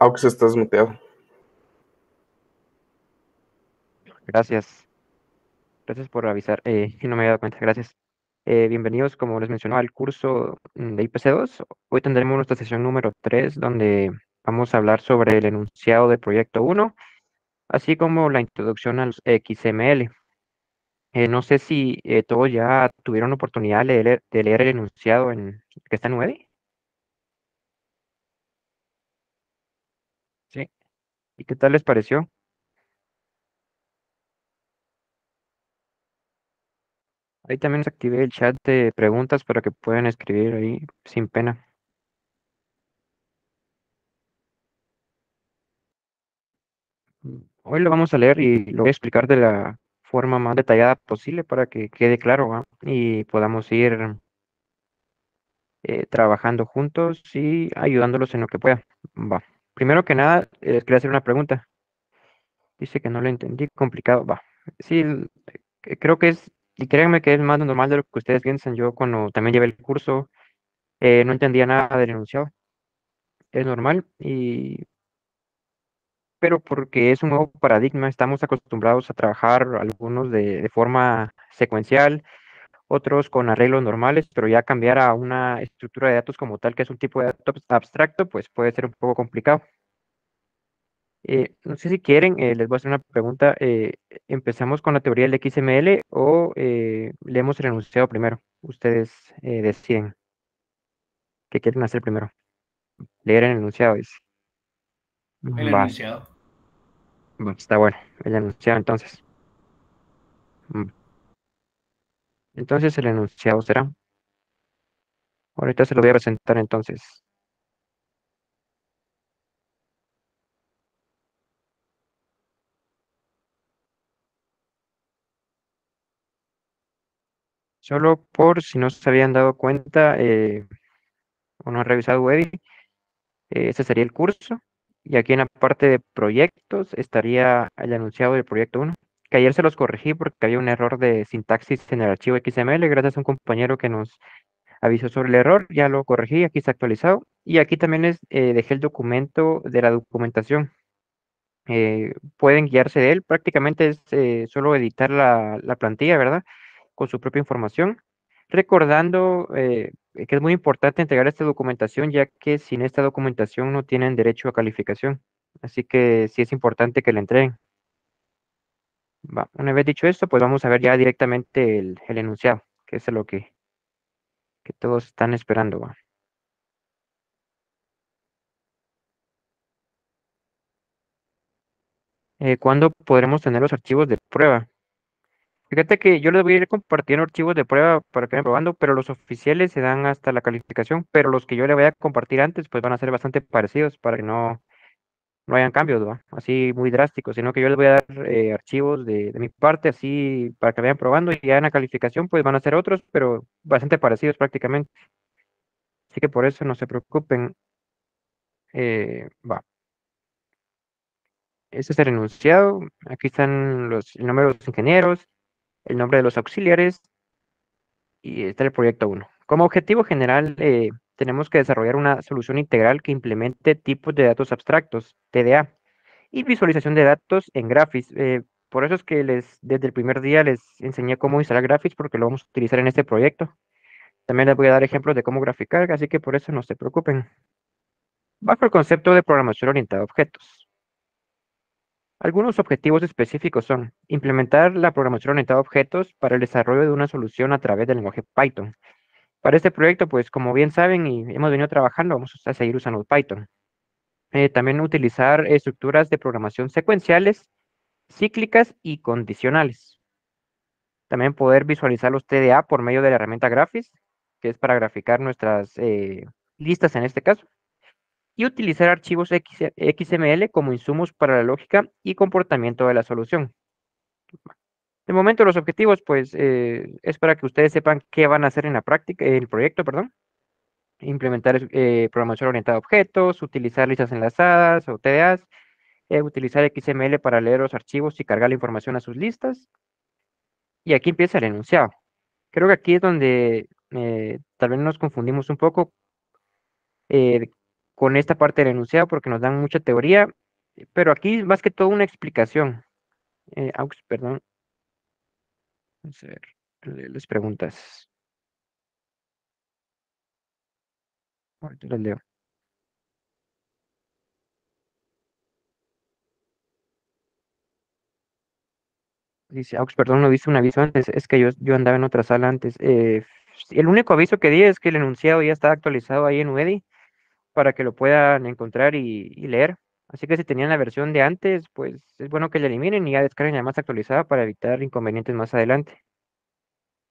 Aux, estás muteado. Gracias, gracias por avisar. No me había dado cuenta, gracias. Bienvenidos, como les mencionaba, al curso de IPC2. Hoy tendremos nuestra sesión número 3, donde vamos a hablar sobre el enunciado del proyecto 1, así como la introducción a los XML. No sé si todos ya tuvieron oportunidad de leer el enunciado que está en 9. Sí. ¿Y qué tal les pareció? Ahí también les activé el chat de preguntas para que puedan escribir ahí sin pena. Hoy lo vamos a leer y lo voy a explicar de la forma más detallada posible para que quede claro, ¿va? Y podamos ir trabajando juntos y ayudándolos en lo que pueda. Va. Primero que nada, les quería hacer una pregunta. Dice que no lo entendí, complicado. Va. Sí, creo que es, y créanme que es más normal de lo que ustedes piensan. Yo cuando también llevé el curso no entendía nada del enunciado. Es normal, pero porque es un nuevo paradigma, estamos acostumbrados a trabajar algunos de forma secuencial, otros con arreglos normales, pero ya cambiar a una estructura de datos como tal, que es un tipo de dato abstracto, pues puede ser un poco complicado. No sé si quieren, les voy a hacer una pregunta. ¿Empezamos con la teoría del XML o leemos el enunciado primero? Ustedes deciden qué quieren hacer primero. Leer el enunciado, dice. El Va, enunciado. está bueno, el enunciado entonces. Mm, Entonces el enunciado será. Ahorita se lo voy a presentar entonces. Solo por si no se habían dado cuenta o no han revisado Webby, ese sería el curso. Y aquí en la parte de proyectos estaría el enunciado del proyecto 1, que ayer se los corregí porque había un error de sintaxis en el archivo XML, gracias a un compañero que nos avisó sobre el error, ya lo corregí, aquí está actualizado. Y aquí también dejé el documento de la documentación. Pueden guiarse de él, prácticamente es solo editar la plantilla, ¿verdad? Con su propia información, recordando que es muy importante entregar esta documentación, ya que sin esta documentación no tienen derecho a calificación. Así que sí es importante que la entreguen. Va, una vez dicho esto, pues vamos a ver ya directamente el enunciado, que es lo que todos están esperando. Va. ¿Cuándo podremos tener los archivos de prueba? Fíjate que yo les voy a ir compartiendo archivos de prueba para que vayan probando, pero los oficiales se dan hasta la calificación, pero los que yo le voy a compartir antes, pues van a ser bastante parecidos para que no hayan cambios, ¿va? Así muy drásticos, sino que yo les voy a dar archivos de mi parte, así para que vayan probando y ya en la calificación, pues van a ser otros, pero bastante parecidos prácticamente. Así que por eso no se preocupen. Va, este es el enunciado. Aquí están el nombre de los ingenieros, el nombre de los auxiliares y está el proyecto 1. Como objetivo general, tenemos que desarrollar una solución integral que implemente tipos de datos abstractos, TDA, y visualización de datos en Graphics. Por eso es que desde el primer día les enseñé cómo instalar Graphics porque lo vamos a utilizar en este proyecto. También les voy a dar ejemplos de cómo graficar, así que por eso no se preocupen. Bajo el concepto de programación orientada a objetos. Algunos objetivos específicos son implementar la programación orientada a objetos para el desarrollo de una solución a través del lenguaje Python. Para este proyecto, pues como bien saben y hemos venido trabajando, vamos a seguir usando Python. También utilizar estructuras de programación secuenciales, cíclicas y condicionales. También poder visualizar los TDA por medio de la herramienta Graphics, que es para graficar nuestras listas en este caso. Y utilizar archivos XML como insumos para la lógica y comportamiento de la solución. De momento los objetivos, pues, es para que ustedes sepan qué van a hacer en la práctica, en el proyecto, perdón. Implementar programación orientada a objetos, utilizar listas enlazadas o TDAs, utilizar XML para leer los archivos y cargar la información a sus listas. Y aquí empieza el enunciado. Creo que aquí es donde tal vez nos confundimos un poco. eh, con esta parte del enunciado porque nos dan mucha teoría, pero aquí más que todo una explicación. Perdón, vamos a ver, las preguntas. Ahorita las leo. Dice, perdón, no dice un aviso antes, es que yo andaba en otra sala antes. El único aviso que di es que el enunciado ya está actualizado ahí en UEDI para que lo puedan encontrar y leer. Así que si tenían la versión de antes, pues es bueno que la eliminen y ya descarguen la más actualizada para evitar inconvenientes más adelante.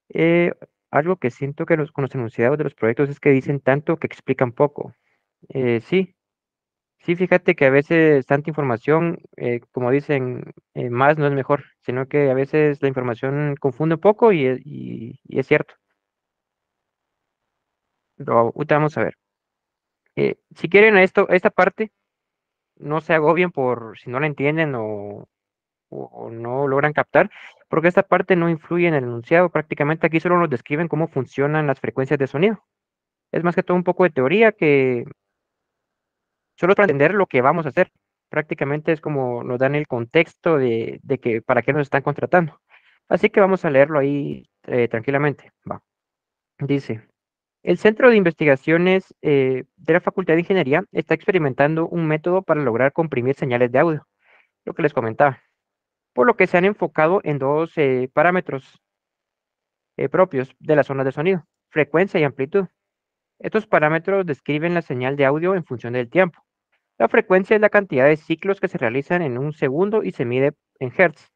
Eh, Algo que siento que con los enunciados de los proyectos es que dicen tanto que explican poco. Sí, sí, fíjate que a veces tanta información, como dicen, más no es mejor, sino que a veces la información confunde un poco y es cierto. Pero ahorita vamos a ver. Si quieren esta parte, no se agobien por si no la entienden o no logran captar, porque esta parte no influye en el enunciado. Prácticamente aquí solo nos describen cómo funcionan las frecuencias de sonido. Es más que todo un poco de teoría que solo es para entender lo que vamos a hacer. Prácticamente es como nos dan el contexto de que para qué nos están contratando. Así que vamos a leerlo ahí tranquilamente. Va. Dice, el Centro de Investigaciones de la Facultad de Ingeniería está experimentando un método para lograr comprimir señales de audio, lo que les comentaba, por lo que se han enfocado en dos parámetros propios de las zonas de sonido, frecuencia y amplitud. Estos parámetros describen la señal de audio en función del tiempo. La frecuencia es la cantidad de ciclos que se realizan en un segundo y se mide en hertz,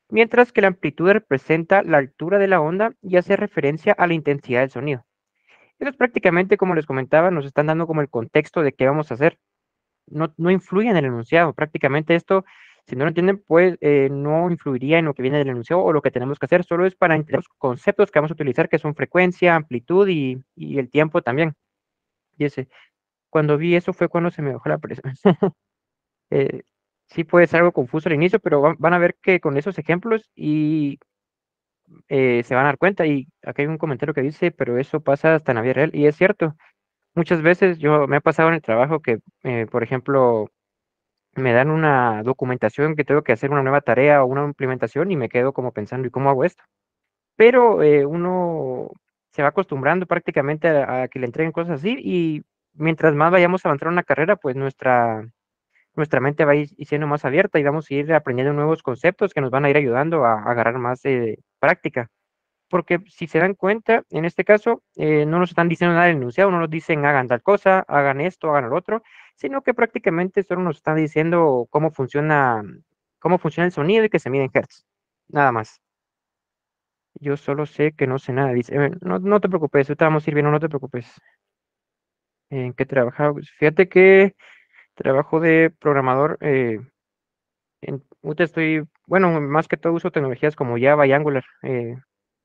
mientras que la amplitud representa la altura de la onda y hace referencia a la intensidad del sonido. Ellos prácticamente, como les comentaba, nos están dando como el contexto de qué vamos a hacer. No influye en el enunciado. Prácticamente esto, si no lo entienden, pues no influiría en lo que viene del enunciado o lo que tenemos que hacer. Solo es para entender los conceptos que vamos a utilizar, que son frecuencia, amplitud y el tiempo también. Y ese, cuando vi eso fue cuando se me bajó la presión. eh, sí puede ser algo confuso al inicio, pero van a ver que con esos ejemplos y se van a dar cuenta. Y acá hay un comentario que dice, pero eso pasa hasta en la vida real. Y es cierto, muchas veces me ha pasado en el trabajo que, por ejemplo, me dan una documentación que tengo que hacer una nueva tarea o una implementación y me quedo como pensando, ¿y cómo hago esto? Pero uno se va acostumbrando prácticamente a que le entreguen cosas así y mientras más vayamos a avanzar en una carrera, pues nuestra mente va a ir siendo más abierta y vamos a ir aprendiendo nuevos conceptos que nos van a ir ayudando a agarrar más práctica. Porque si se dan cuenta, en este caso, no nos están diciendo nada del enunciado, no nos dicen hagan tal cosa, hagan esto, hagan lo otro, sino que prácticamente solo nos están diciendo cómo funciona el sonido y que se mide en hertz. Nada más. Yo solo sé que no sé nada. Dice, no te preocupes, ahorita vamos a ir viendo, no te preocupes. ¿En qué trabajaba? Pues fíjate que trabajo de programador. Ahorita bueno, más que todo uso tecnologías como Java y Angular.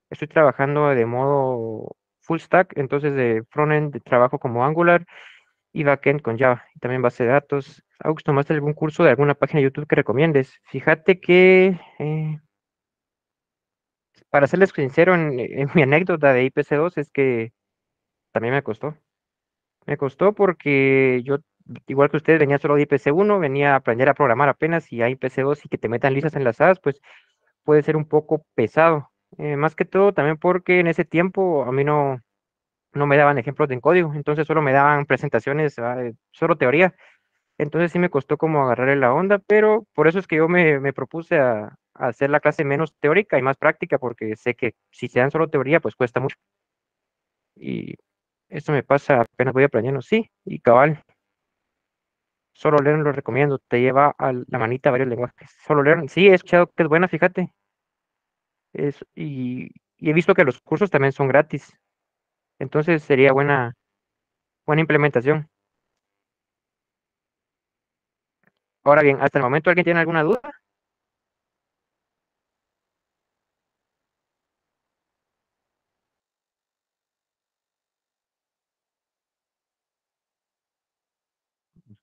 Estoy trabajando de modo full stack, entonces de frontend trabajo como Angular y backend con Java y también base de datos. Augusto, ¿tomaste algún curso de alguna página de YouTube que recomiendes? Fíjate que, para serles sincero, en mi anécdota de IPC2 es que también me costó. Me costó porque yo, igual que ustedes, venía solo de IPC1, venía a aprender a programar apenas y a IPC2 y que te metan listas enlazadas, pues puede ser un poco pesado. Más que todo también porque en ese tiempo a mí no me daban ejemplos de en código, entonces solo me daban presentaciones, solo teoría. Entonces sí me costó como agarrarle la onda, pero por eso es que yo me propuse a hacer la clase menos teórica y más práctica, porque sé que si se dan solo teoría, pues cuesta mucho. Y esto me pasa apenas voy aprendiendo, sí, y cabal, solo leer lo recomiendo, te lleva a la manita varios lenguajes. Solo leer, sí, he escuchado que es buena, fíjate, y he visto que los cursos también son gratis, entonces sería buena implementación. Ahora bien, hasta el momento, ¿alguien tiene alguna duda?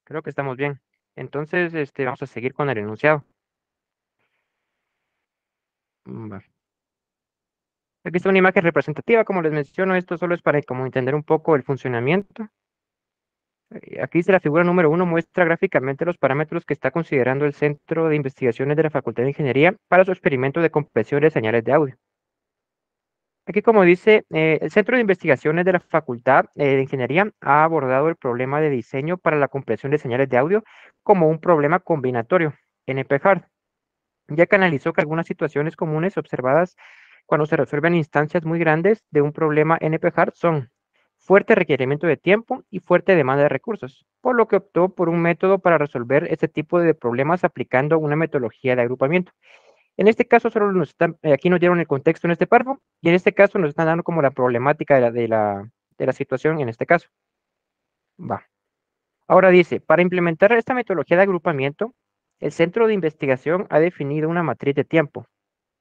Creo que estamos bien. Entonces, vamos a seguir con el enunciado. Va. Aquí está una imagen representativa, como les menciono, esto solo es para como entender un poco el funcionamiento. Aquí dice la figura número 1 muestra gráficamente los parámetros que está considerando el Centro de Investigaciones de la Facultad de Ingeniería para su experimento de compresión de señales de audio. Aquí, como dice, el Centro de Investigaciones de la Facultad de Ingeniería ha abordado el problema de diseño para la compresión de señales de audio como un problema combinatorio, NP-hard, ya que analizó que algunas situaciones comunes observadas cuando se resuelven instancias muy grandes de un problema NP-hard son fuerte requerimiento de tiempo y fuerte demanda de recursos, por lo que optó por un método para resolver este tipo de problemas aplicando una metodología de agrupamiento. En este caso, solo aquí nos dieron el contexto en este párrafo, y en este caso nos están dando como la problemática de la situación en este caso. Va. Ahora dice, para implementar esta metodología de agrupamiento, el centro de investigación ha definido una matriz de tiempo,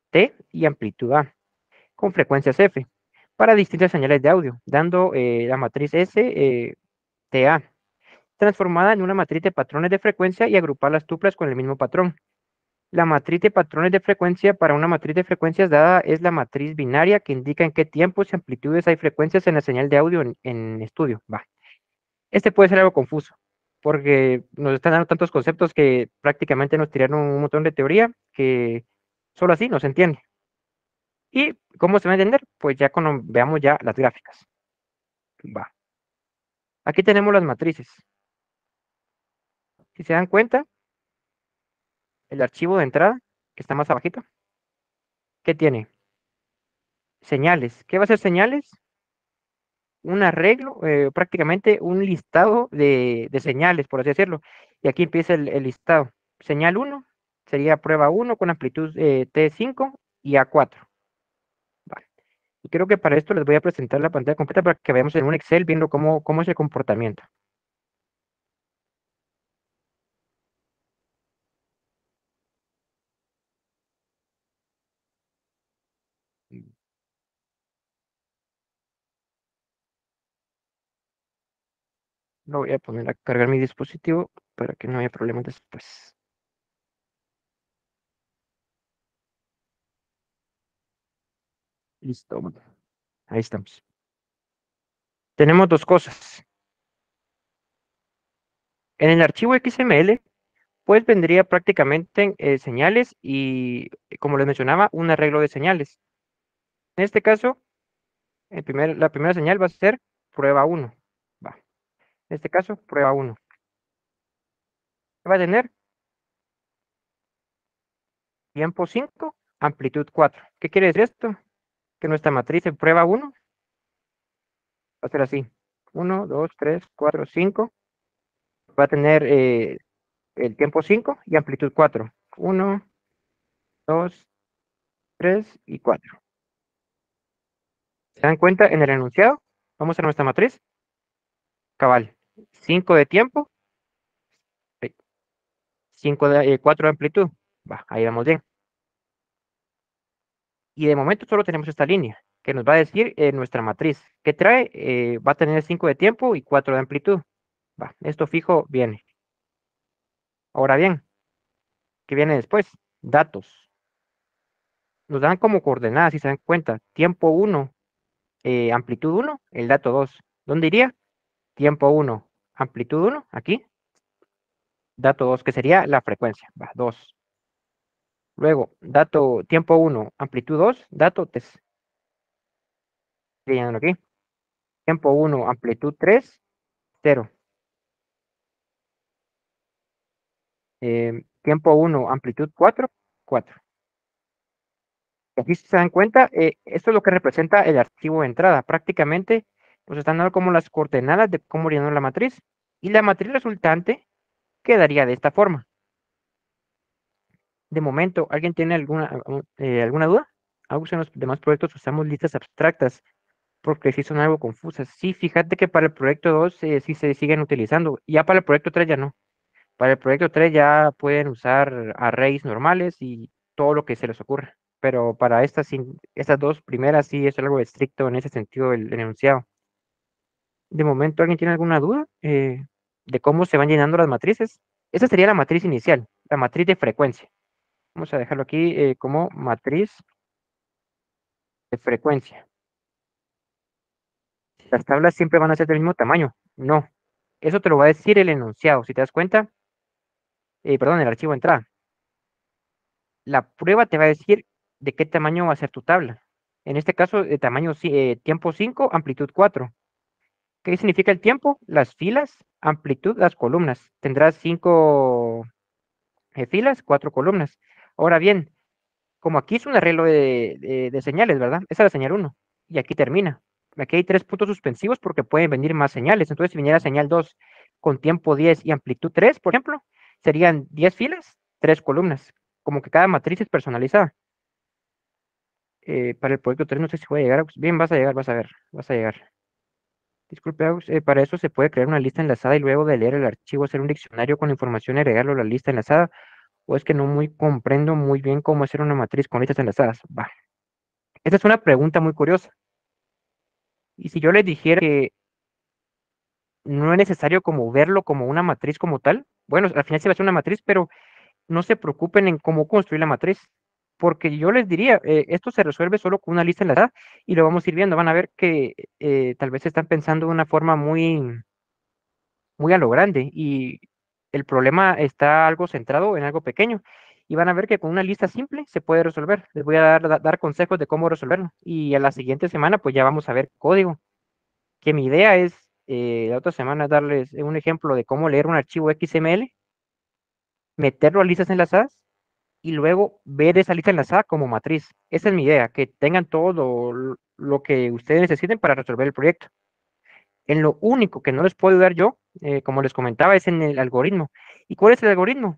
T y amplitud A, con frecuencias F, para distintas señales de audio, dando la matriz S, TA, transformada en una matriz de patrones de frecuencia y agrupar las tuplas con el mismo patrón. La matriz de patrones de frecuencia para una matriz de frecuencias dada es la matriz binaria que indica en qué tiempos y amplitudes hay frecuencias en la señal de audio en estudio. Va. Este puede ser algo confuso, porque nos están dando tantos conceptos que prácticamente nos tiraron un montón de teoría que solo así no se entiende. ¿Y cómo se va a entender? Pues ya cuando veamos ya las gráficas. Va. Aquí tenemos las matrices. Si se dan cuenta, el archivo de entrada, que está más abajito, ¿qué tiene? Señales. ¿Qué va a ser señales? Un arreglo, prácticamente un listado de señales, por así decirlo. Y aquí empieza el listado. Señal 1 sería prueba 1 con amplitud T5 y A4. Vale. Y creo que para esto les voy a presentar la pantalla completa para que veamos en un Excel viendo cómo es el comportamiento. Lo voy a poner a cargar mi dispositivo para que no haya problemas después. Listo. Ahí estamos. Tenemos dos cosas. En el archivo XML, pues vendría prácticamente señales y, como les mencionaba, un arreglo de señales. En este caso, la primera señal va a ser prueba 1. Va. En este caso, prueba 1. Va a tener tiempo 5, amplitud 4. ¿Qué quiere decir esto? Que nuestra matriz en prueba 1 va a ser así. 1, 2, 3, 4, 5. Va a tener el tiempo 5 y amplitud 4. 1, 2, 3 y 4. ¿Se dan cuenta en el enunciado? Vamos a nuestra matriz. Cabal. 5 de tiempo, 4 de amplitud. Va, ahí vamos bien. Y de momento solo tenemos esta línea, que nos va a decir nuestra matriz. ¿Qué trae? Va a tener 5 de tiempo y 4 de amplitud. Va, esto fijo viene. Ahora bien, ¿qué viene después? Datos. Nos dan como coordenadas, si se dan cuenta, tiempo 1, amplitud 1, el dato 2. ¿Dónde iría? Tiempo 1, amplitud 1, aquí. Dato 2, que sería la frecuencia. Va, 2. Luego, tiempo 1, amplitud 2, dato 3. Leyendo aquí. Tiempo 1, amplitud 3, 0. Tiempo 1, amplitud 4, 4. Y aquí si se dan cuenta, esto es lo que representa el archivo de entrada. Prácticamente nos están dando como las coordenadas de cómo llenar la matriz. Y la matriz resultante quedaría de esta forma. De momento, ¿alguien tiene alguna duda? Aunque en los demás proyectos usamos listas abstractas porque sí son algo confusas. Sí, fíjate que para el proyecto 2 sí se siguen utilizando. Ya para el proyecto 3 ya no. Para el proyecto 3 ya pueden usar arrays normales y todo lo que se les ocurra. Pero para estas dos primeras sí es algo estricto en ese sentido el enunciado. De momento, ¿alguien tiene alguna duda de cómo se van llenando las matrices? Esa sería la matriz inicial, la matriz de frecuencia. Vamos a dejarlo aquí como matriz de frecuencia. Las tablas siempre van a ser del mismo tamaño. No. Eso te lo va a decir el enunciado. Si te das cuenta, perdón, el archivo de entrada. La prueba te va a decir de qué tamaño va a ser tu tabla. En este caso, de tamaño tiempo 5, amplitud 4. ¿Qué significa el tiempo? Las filas, amplitud, las columnas. Tendrás 5 filas, 4 columnas. Ahora bien, como aquí es un arreglo de señales, ¿verdad? Esa es la señal uno. Y aquí termina. Aquí hay 3 puntos suspensivos porque pueden venir más señales. Entonces, si viniera señal 2 con tiempo 10 y amplitud 3, por ejemplo, serían 10 filas, 3 columnas. Como que cada matriz es personalizada. Para el proyecto 3 no sé si voy a llegar. Bien, vas a llegar, vas a ver, vas a llegar. Disculpe, Agus, para eso se puede crear una lista enlazada y luego de leer el archivo hacer un diccionario con información y agregarlo a la lista enlazada. O es que no muy comprendo muy bien cómo hacer una matriz con listas enlazadas. Va. Esta es una pregunta muy curiosa. Y si yo les dijera que no es necesario como verlo como una matriz como tal, bueno, al final se va a hacer una matriz, pero no se preocupen en cómo construir la matriz. Porque yo les diría, esto se resuelve solo con una lista enlazada y lo vamos a ir viendo. Van a ver que tal vez están pensando de una forma muy a lo grande y el problema está algo centrado en algo pequeño. Y van a ver que con una lista simple se puede resolver. Les voy a dar consejos de cómo resolverlo. Y a la siguiente semana pues ya vamos a ver código. Que mi idea es la otra semana darles un ejemplo de cómo leer un archivo XML, meterlo a listas enlazadas y luego ver esa lista enlazada como matriz. Esa es mi idea, que tengan todo lo que ustedes necesiten para resolver el proyecto. En lo único que no les puedo ayudar yo, como les comentaba, es en el algoritmo. ¿Y cuál es el algoritmo?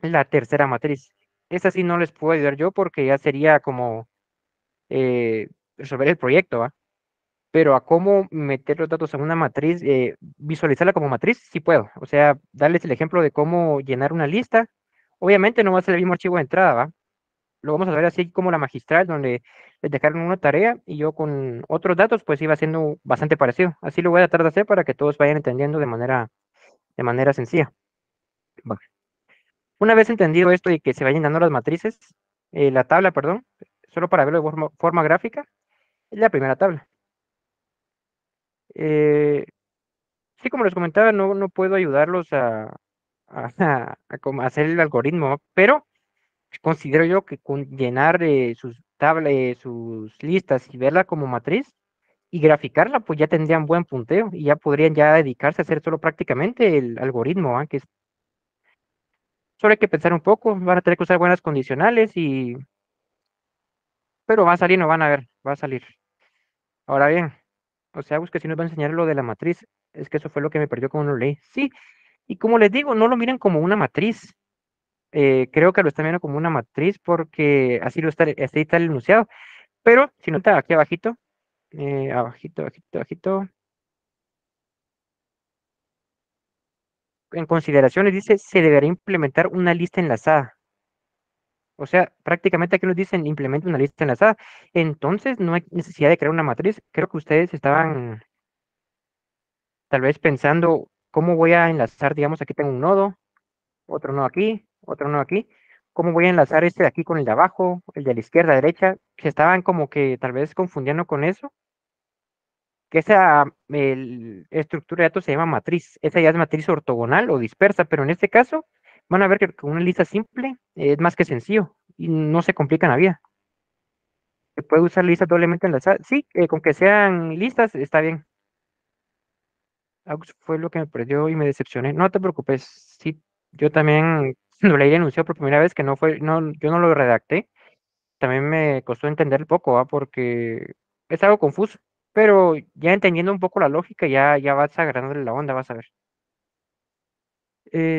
La tercera matriz. Esa sí no les puedo ayudar yo porque ya sería como eh, resolver el proyecto, ¿va? Pero a cómo meter los datos en una matriz, visualizarla como matriz, sí puedo. O sea, darles el ejemplo de cómo llenar una lista. Obviamente no va a ser el mismo archivo de entrada, ¿va? Lo vamos a ver así como la magistral, donde les dejaron una tarea y yo con otros datos, pues iba haciendo bastante parecido. Así lo voy a tratar de hacer para que todos vayan entendiendo de manera sencilla. Va. Una vez entendido esto y que se vayan dando las matrices, la tabla, perdón, solo para verlo de forma gráfica, es la primera tabla. Eh, sí, como les comentaba, no puedo ayudarlos a hacer el algoritmo, pero considero yo que con llenar sus tablas, sus listas y verla como matriz y graficarla, pues ya tendrían buen punteo y ya podrían ya dedicarse a hacer solo prácticamente el algoritmo, ¿ah? Solo hay que pensar un poco, van a tener que usar buenas condicionales pero va a salir, no van a ver, va a salir. Ahora bien, o sea, pues que si nos va a enseñar lo de la matriz, es que eso fue lo que me perdió cuando lo leí. Sí, y como les digo, no lo miren como una matriz. Creo que lo están viendo como una matriz porque así está el enunciado. Pero si nota aquí abajito, abajito, abajito, abajito, en consideraciones dice, se deberá implementar una lista enlazada. O sea, prácticamente aquí nos dicen implementa una lista enlazada. Entonces no hay necesidad de crear una matriz. Creo que ustedes estaban tal vez pensando cómo voy a enlazar, digamos, aquí tengo un nodo, otro nodo aquí, otro nodo aquí. ¿Cómo voy a enlazar este de aquí con el de abajo, el de la izquierda, derecha? Se estaban como que tal vez confundiendo con eso, que esa estructura de datos se llama matriz. Esa ya es matriz ortogonal o dispersa, pero en este caso van a ver que con una lista simple es más que sencillo y no se complica la vida. Se puede usar listas doblemente enlazadas. Sí, con que sean listas está bien. Fue lo que me perdió y me decepcioné. No te preocupes, sí, yo también lo leí el enunciado por primera vez que no fue, no, yo no lo redacté. También me costó entender un poco, ¿va? Porque es algo confuso. Pero ya entendiendo un poco la lógica, ya vas agarrándole la onda, vas a ver.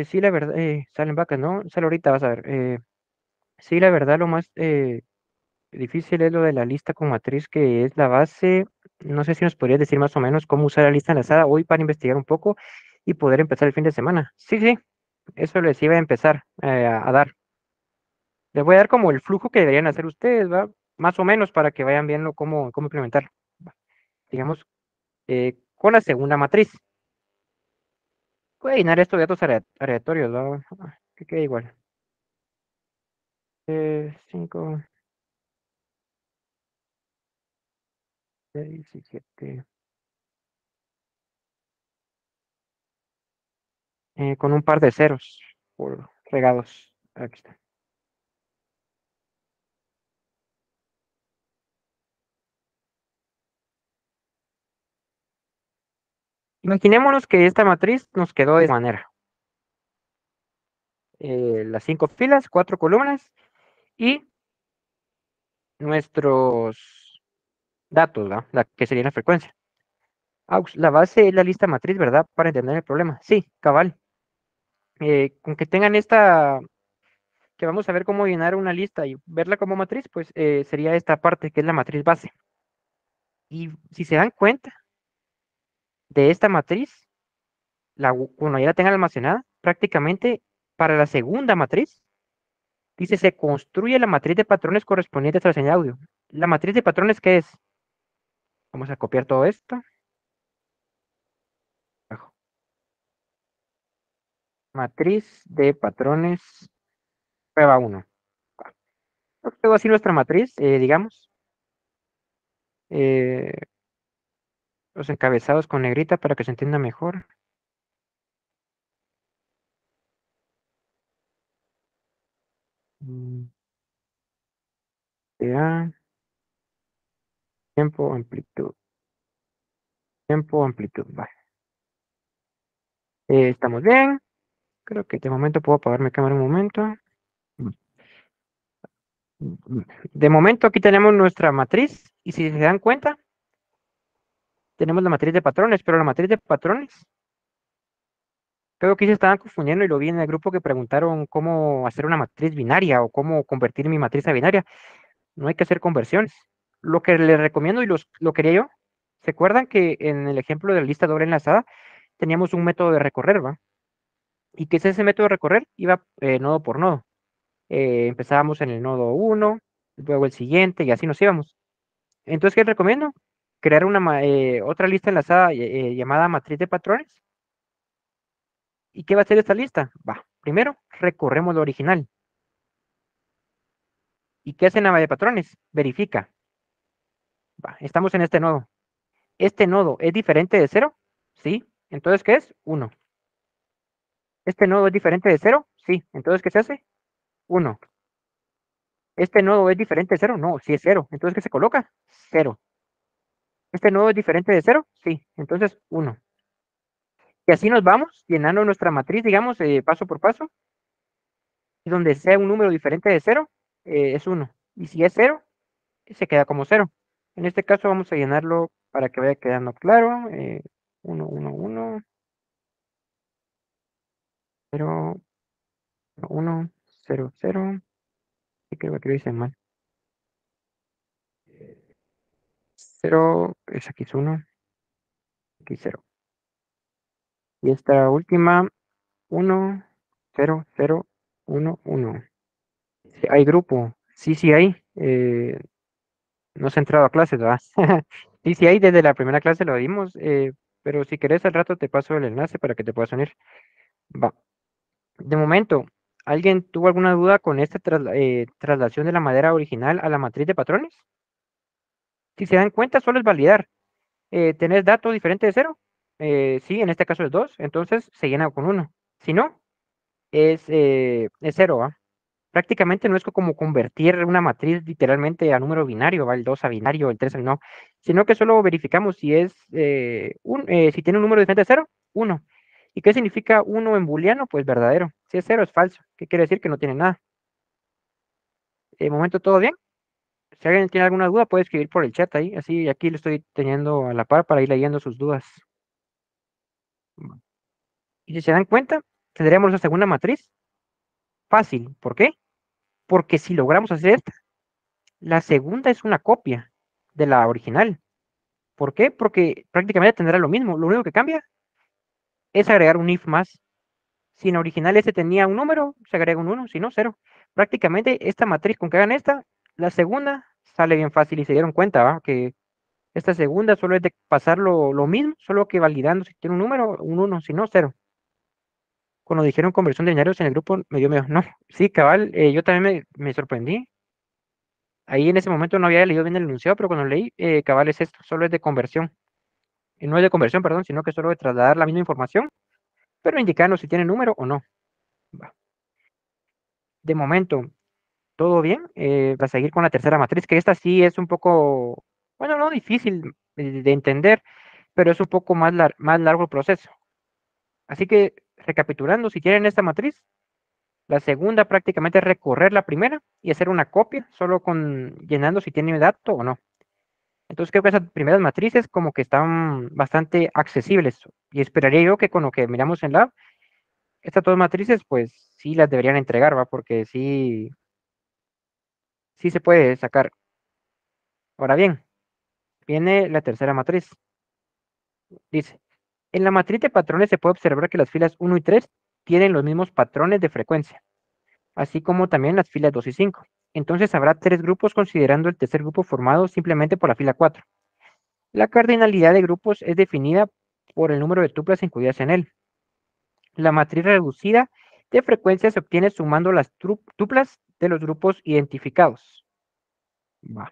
Sí, la verdad, salen vacas, ¿no? Sale ahorita, vas a ver. Sí, la verdad, lo más difícil es lo de la lista con matriz, que es la base. No sé si nos podrías decir más o menos cómo usar la lista enlazada hoy para investigar un poco y poder empezar el fin de semana. Sí, sí, eso les iba a empezar a dar. Les voy a dar como el flujo que deberían hacer ustedes, ¿va? Más o menos para que vayan viendo cómo implementarlo. Va. Digamos, con la segunda matriz. Puede llenar estos datos aleatorios, ¿va? Que quede igual. 5, 6 y 7. con un par de ceros por regados. Aquí está. Imaginémonos que esta matriz nos quedó de esta manera. Las 5 filas, 4 columnas y nuestros datos, ¿verdad? La que sería la frecuencia. Aux, la base es la lista matriz, ¿verdad? Para entender el problema. Sí, cabal. Con que tengan esta, que vamos a ver cómo llenar una lista y verla como matriz, pues sería esta parte que es la matriz base. Y si se dan cuenta de esta matriz, cuando ya la tengan almacenada, prácticamente para la segunda matriz, dice se construye la matriz de patrones correspondientes a la señal de audio. ¿La matriz de patrones qué es? Vamos a copiar todo esto. Abajo. Matriz de patrones, prueba 1. Quedó así nuestra matriz, digamos. eh, los encabezados con negrita para que se entienda mejor. Mm, ya, tiempo, amplitud. Vale. Estamos bien. Creo que de momento puedo apagar mi cámara un momento. Mm, De momento aquí tenemos nuestra matriz y si se dan cuenta, tenemos la matriz de patrones, pero la matriz de patrones, creo que se estaban confundiendo y lo vi en el grupo que preguntaron cómo hacer una matriz binaria o cómo convertir mi matriz a binaria. No hay que hacer conversiones. Lo que les recomiendo y lo quería yo, ¿se acuerdan que en el ejemplo de la lista doble enlazada teníamos un método de recorrer, ¿va? ¿Y qué es ese método de recorrer? Iba nodo por nodo. Empezábamos en el nodo 1, luego el siguiente y así nos íbamos. Entonces, ¿qué les recomiendo? Crear otra lista enlazada llamada matriz de patrones. ¿Y qué va a hacer esta lista? Va, primero recorremos lo original. ¿Y qué hace Nava de patrones? Verifica. Va, estamos en este nodo. ¿Este nodo es diferente de cero? Sí. Entonces, ¿qué es? 1. ¿Este nodo es diferente de cero? Sí. Entonces, ¿qué se hace? 1. ¿Este nodo es diferente de cero? No, sí es cero. Entonces, ¿qué se coloca? 0. ¿Este nodo es diferente de cero? Sí. Entonces, 1. Y así nos vamos llenando nuestra matriz, digamos, paso por paso. Y donde sea un número diferente de cero, es 1. Y si es cero, se queda como cero. En este caso vamos a llenarlo para que vaya quedando claro. 1, 1, 1, 0, 1, 0, 0. Y creo que lo hice mal. 0, es aquí es 1, aquí 0. Y esta última, 1, 0, 0, 1, 1. Sí, hay grupo. Sí, sí hay. No se ha entrado a clases, ¿verdad? Sí, sí hay. Desde la primera clase lo dimos. Pero si querés al rato te paso el enlace para que te puedas unir. Va. De momento, ¿alguien tuvo alguna duda con esta traslación de la madera original a la matriz de patrones? Si se dan cuenta, solo es validar. ¿Tenés datos diferentes de cero? Sí, en este caso es 2, entonces se llena con 1. Si no, es 0, ¿va? Prácticamente no es como convertir una matriz literalmente a número binario, ¿va? El 2 a binario, el 3 a no, sino que solo verificamos si si tiene un número diferente de 0, 1. ¿Y qué significa 1 en booleano? Pues verdadero. Si es 0 es falso. ¿Qué quiere decir? Que no tiene nada. De momento todo bien. Si alguien tiene alguna duda, puede escribir por el chat ahí. Así aquí lo estoy teniendo a la par para ir leyendo sus dudas. Y si se dan cuenta, tendríamos la segunda matriz fácil. ¿Por qué? Porque si logramos hacer esta, la segunda es una copia de la original. ¿Por qué? Porque prácticamente tendrá lo mismo. Lo único que cambia es agregar un if más. Si en la original este tenía un número, se agrega un 1, si no, 0. Prácticamente esta matriz, con que hagan esta, la segunda sale bien fácil y se dieron cuenta, ¿va? Que esta segunda solo es de pasar lo mismo, solo que validando si tiene un número, un 1, si no, 0. Cuando dijeron conversión de binarios en el grupo, me dio miedo. No, sí, cabal, yo también me sorprendí. Ahí en ese momento no había leído bien el enunciado, pero cuando leí, cabal es esto, solo es de conversión. No es de conversión, perdón, sino que solo de trasladar la misma información pero indicando si tiene número o no. Va. De momento, todo bien. Va a seguir con la tercera matriz, que esta sí es un poco, bueno, no difícil de entender, pero es un poco más largo el proceso. Así que, recapitulando, si tienen esta matriz, la segunda prácticamente es recorrer la primera y hacer una copia, solo con llenando si tiene dato o no. Entonces creo que esas primeras matrices como que están bastante accesibles y esperaría yo que con lo que miramos en Lab, estas dos matrices pues sí las deberían entregar, ¿va? Porque sí, sí se puede sacar. Ahora bien, viene la tercera matriz. Dice, en la matriz de patrones se puede observar que las filas uno y 3 tienen los mismos patrones de frecuencia, así como también las filas 2 y 5. Entonces habrá tres grupos considerando el tercer grupo formado simplemente por la fila 4. La cardinalidad de grupos es definida por el número de tuplas incluidas en él. La matriz reducida de frecuencia se obtiene sumando las tuplas de los grupos identificados. Va.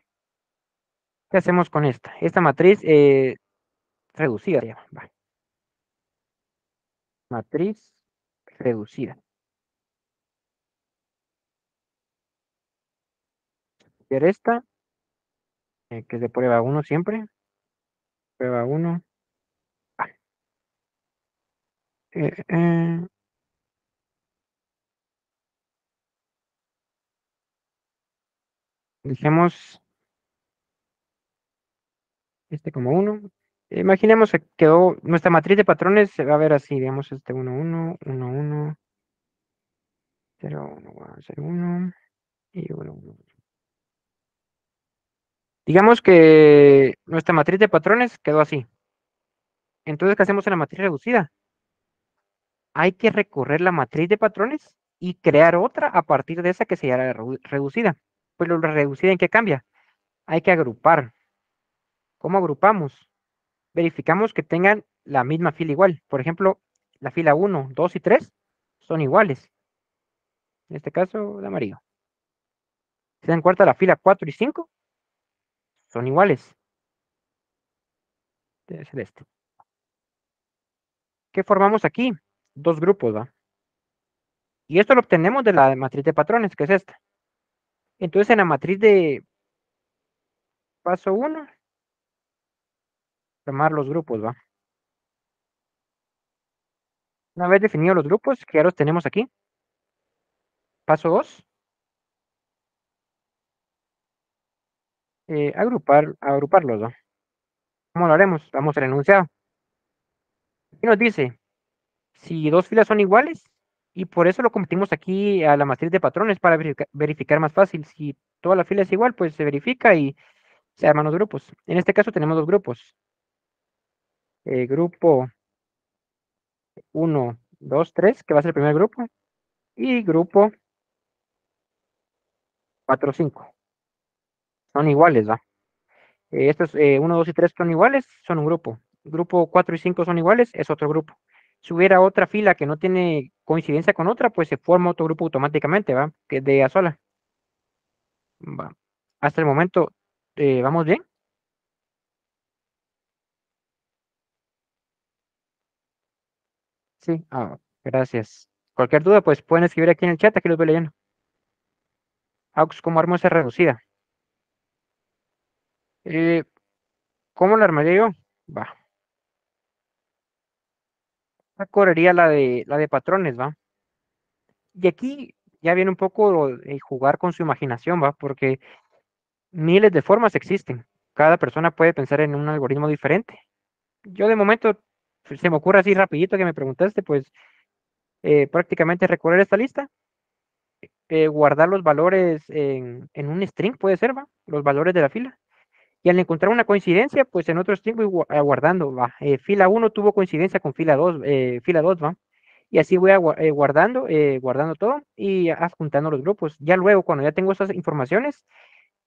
¿Qué hacemos con esta? Esta matriz reducida se llama. Va. Matriz reducida. Ver esta, que es de prueba uno siempre. Prueba uno. Ah, eh, eh, Dejemos este como uno. Imaginemos que quedó nuestra matriz de patrones, se va a ver así, digamos, este uno uno uno uno 0, 1, 0, 1 y 1, 1. Digamos que nuestra matriz de patrones quedó así. Entonces, ¿qué hacemos en la matriz reducida? Hay que recorrer la matriz de patrones y crear otra a partir de esa que se llama reducida. Pero la reducida, ¿en qué cambia? Hay que agrupar. ¿Cómo agrupamos? Verificamos que tengan la misma fila igual. Por ejemplo, la fila uno, 2 y 3 son iguales. En este caso, de amarillo. Si dan cuenta, la fila 4 y 5 son iguales. De celeste. ¿Qué formamos aquí? Dos grupos, ¿va? Y esto lo obtenemos de la matriz de patrones, que es esta. Entonces, en la matriz de paso uno, formar los grupos, ¿va? Una vez definidos los grupos, que ya los tenemos aquí, paso 2, agruparlos, ¿va? ¿Cómo lo haremos? Vamos al enunciado. Aquí nos dice, si dos filas son iguales, y por eso lo convertimos aquí a la matriz de patrones para verificar más fácil. Si toda la fila es igual, pues se verifica y se arman los grupos. En este caso tenemos dos grupos. Grupo uno, 2, 3, que va a ser el primer grupo, y grupo 4, 5. Son iguales, ¿va? Estos 1, 2 y 3 son iguales, son un grupo. Grupo 4 y 5 son iguales, es otro grupo. Si hubiera otra fila que no tiene coincidencia con otra, pues se forma otro grupo automáticamente, ¿va? Que de a sola. Va. Hasta el momento, ¿vamos bien? Sí. Ah, gracias. Cualquier duda, pues pueden escribir aquí en el chat, aquí los voy leyendo. Aux, ¿cómo armo esa reducida? Eh, ¿Cómo la armaría yo? Va. Correría la de patrones, ¿va? Y aquí ya viene un poco jugar con su imaginación, ¿va? Porque miles de formas existen. Cada persona puede pensar en un algoritmo diferente. Yo de momento, se me ocurre así rapidito que me preguntaste, pues prácticamente recorrer esta lista, guardar los valores en un string, puede ser, ¿va? Los valores de la fila. Y al encontrar una coincidencia, pues en otro string voy guardando, ¿va? Fila uno tuvo coincidencia con fila 2, ¿va? Y así voy guardando todo y adjuntando los grupos. Ya luego, cuando ya tengo esas informaciones,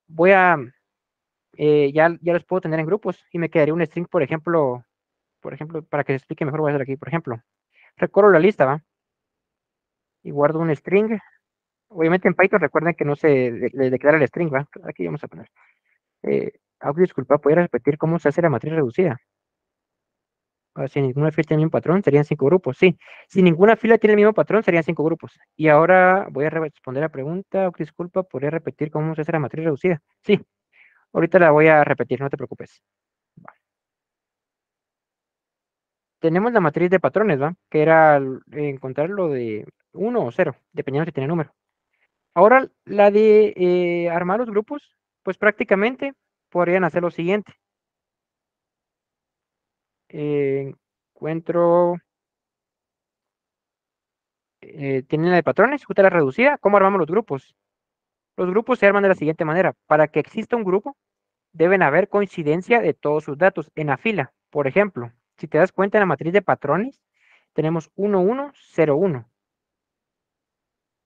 voy a, ya los puedo tener en grupos y me quedaría un string, por ejemplo, para que se explique mejor, voy a hacer aquí, por ejemplo, recorro la lista, ¿va? Y guardo un string. Obviamente en Python recuerden que no se le declara el string, ¿va? Aquí vamos a poner. Disculpa, ¿podría repetir cómo se hace la matriz reducida? Si ninguna fila tiene el mismo patrón, serían 5 grupos. Sí, si ninguna fila tiene el mismo patrón, serían 5 grupos. Y ahora voy a responder la pregunta. Disculpa, ¿podría repetir cómo se hace la matriz reducida? Sí, ahorita la voy a repetir, no te preocupes. Va. Tenemos la matriz de patrones, ¿va? Que era encontrar lo de 1 o 0, dependiendo si tiene número. Ahora, la de armar los grupos, pues prácticamente podrían hacer lo siguiente. Encuentro, tienen la de patrones, justa la reducida. ¿Cómo armamos los grupos? Los grupos se arman de la siguiente manera. Para que exista un grupo, deben haber coincidencia de todos sus datos en la fila. Por ejemplo, si te das cuenta en la matriz de patrones, tenemos 1, 1, 0, 1.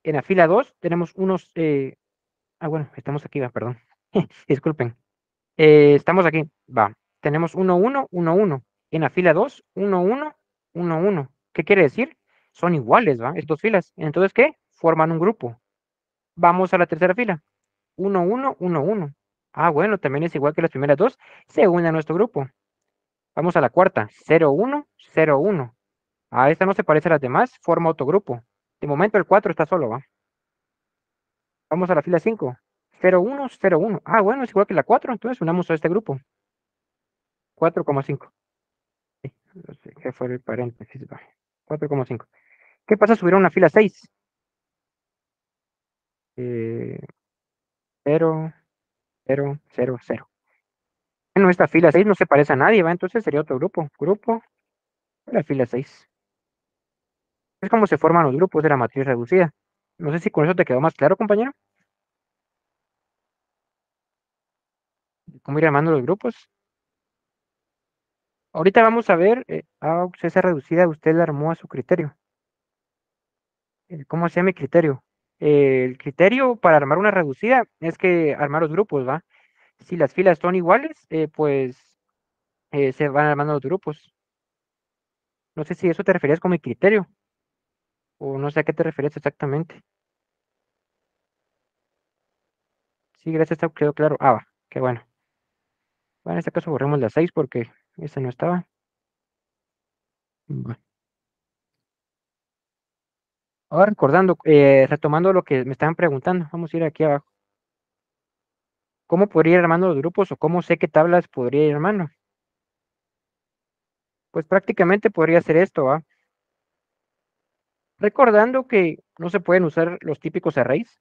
En la fila 2 tenemos unos... bueno, estamos aquí, va, perdón. Disculpen. Estamos aquí, va. Tenemos 1, 1, 1, 1. En la fila 2, 1, 1, 1, 1. ¿Qué quiere decir? Son iguales, ¿va? Estas filas. Entonces, ¿qué? Forman un grupo. Vamos a la tercera fila. 1, 1, 1, 1. Bueno, también es igual que las primeras dos. Se une a nuestro grupo. Vamos a la cuarta. 0, 1, 0, 1. Esta no se parece a las demás. Forma otro grupo. De momento el 4 está solo, ¿va? Vamos a la fila 5. 0, 1, 0, 1. Bueno, es igual que la 4. Entonces unamos a este grupo. 4,5. Sí, no sé qué fue el paréntesis, va. 4,5. ¿Qué pasa si hubiera una fila 6? 0, 0, 0, 0. Bueno, esta fila 6 no se parece a nadie, ¿va? Entonces sería otro grupo. Grupo, la fila 6. Es como se forman los grupos de la matriz reducida. No sé si con eso te quedó más claro, compañero. ¿Cómo ir armando los grupos? Ahorita vamos a ver, esa reducida usted la armó a su criterio. ¿Cómo hacía mi criterio? El criterio para armar una reducida es que armar los grupos, ¿va? Si las filas son iguales, pues se van armando los grupos. No sé si eso te referías con mi criterio o no sé a qué te referías exactamente. Sí, gracias, está quedó claro. Va, qué bueno. Bueno, en este caso borremos la 6 porque esa no estaba. Va. Ahora recordando, retomando lo que me estaban preguntando, vamos a ir aquí abajo. ¿Cómo podría ir armando los grupos o cómo sé qué tablas podría ir armando? Pues prácticamente podría ser esto, ¿va? Recordando que no se pueden usar los típicos arrays,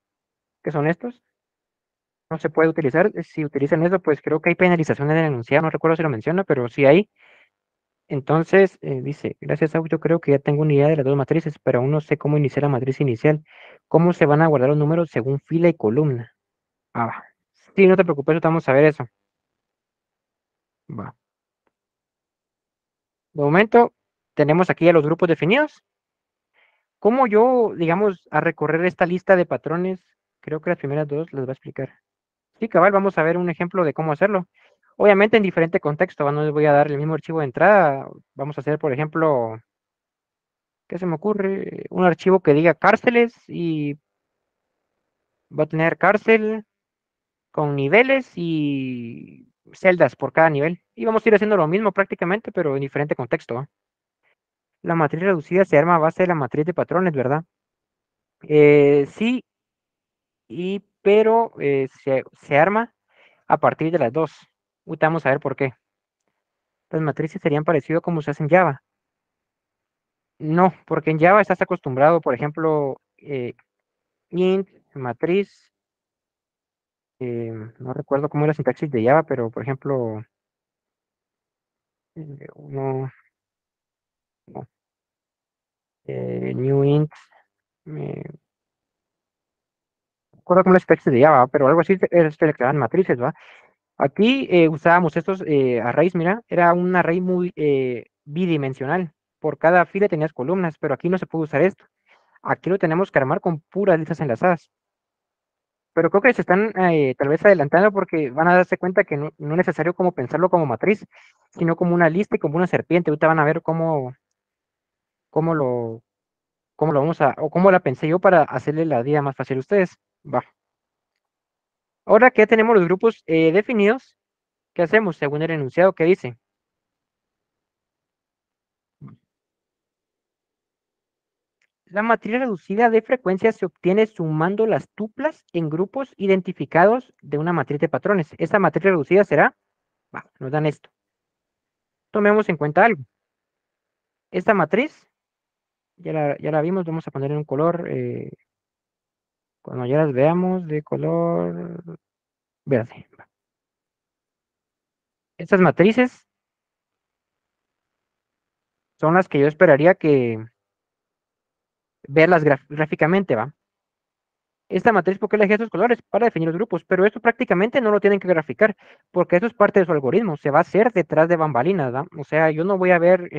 que son estos. No se puede utilizar. Si utilizan eso, pues creo que hay penalización en el enunciado. No recuerdo si lo menciona, pero sí hay. Entonces, dice, gracias a yo creo que ya tengo una idea de las dos matrices, pero aún no sé cómo iniciar la matriz inicial. ¿Cómo se van a guardar los números según fila y columna? Va. Sí, no te preocupes, ahorita vamos a ver eso. Va. De momento, tenemos aquí ya los grupos definidos. ¿Cómo yo, digamos, a recorrer esta lista de patrones? Creo que las primeras dos las va a explicar. Sí, cabal, vamos a ver un ejemplo de cómo hacerlo. Obviamente en diferente contexto, ¿va? No les voy a dar el mismo archivo de entrada. Vamos a hacer, por ejemplo, ¿qué se me ocurre? Un archivo que diga cárceles y va a tener cárcel con niveles y celdas por cada nivel. Y vamos a ir haciendo lo mismo prácticamente, pero en diferente contexto, ¿va? La matriz reducida se arma a base de la matriz de patrones, ¿verdad? Sí, pero se arma a partir de las dos. Ahorita vamos a ver por qué. Las matrices serían parecido a como se hace en Java. No, porque en Java estás acostumbrado, por ejemplo, int, matriz, no recuerdo cómo es la sintaxis de Java, pero por ejemplo, uno, no, new int, me acuerdo cómo es la sintaxis de Java, pero algo así es que le quedan matrices, ¿va? Aquí usábamos estos arrays, mira, era un array muy bidimensional. Por cada fila tenías columnas, pero aquí no se puede usar esto. Aquí lo tenemos que armar con puras listas enlazadas. Pero creo que se están tal vez adelantando porque van a darse cuenta que no es necesario como pensarlo como matriz, sino como una lista y como una serpiente. Ahorita van a ver cómo lo, cómo lo vamos a, o cómo la pensé yo para hacerle la vida más fácil a ustedes. Va. Ahora que ya tenemos los grupos definidos, ¿qué hacemos según el enunciado que dice? La matriz reducida de frecuencia se obtiene sumando las tuplas en grupos identificados de una matriz de patrones. Esta matriz reducida será, nos dan esto. Tomemos en cuenta algo. Esta matriz, ya la vimos, vamos a poner en un color, cuando ya las veamos, de color verde. Estas matrices son las que yo esperaría que verlas gráficamente, ¿va? Esta matriz, ¿por qué elegí estos colores? Para definir los grupos, pero esto prácticamente no lo tienen que graficar, porque eso es parte de su algoritmo, se va a hacer detrás de bambalinas, ¿va? O sea, yo no voy a ver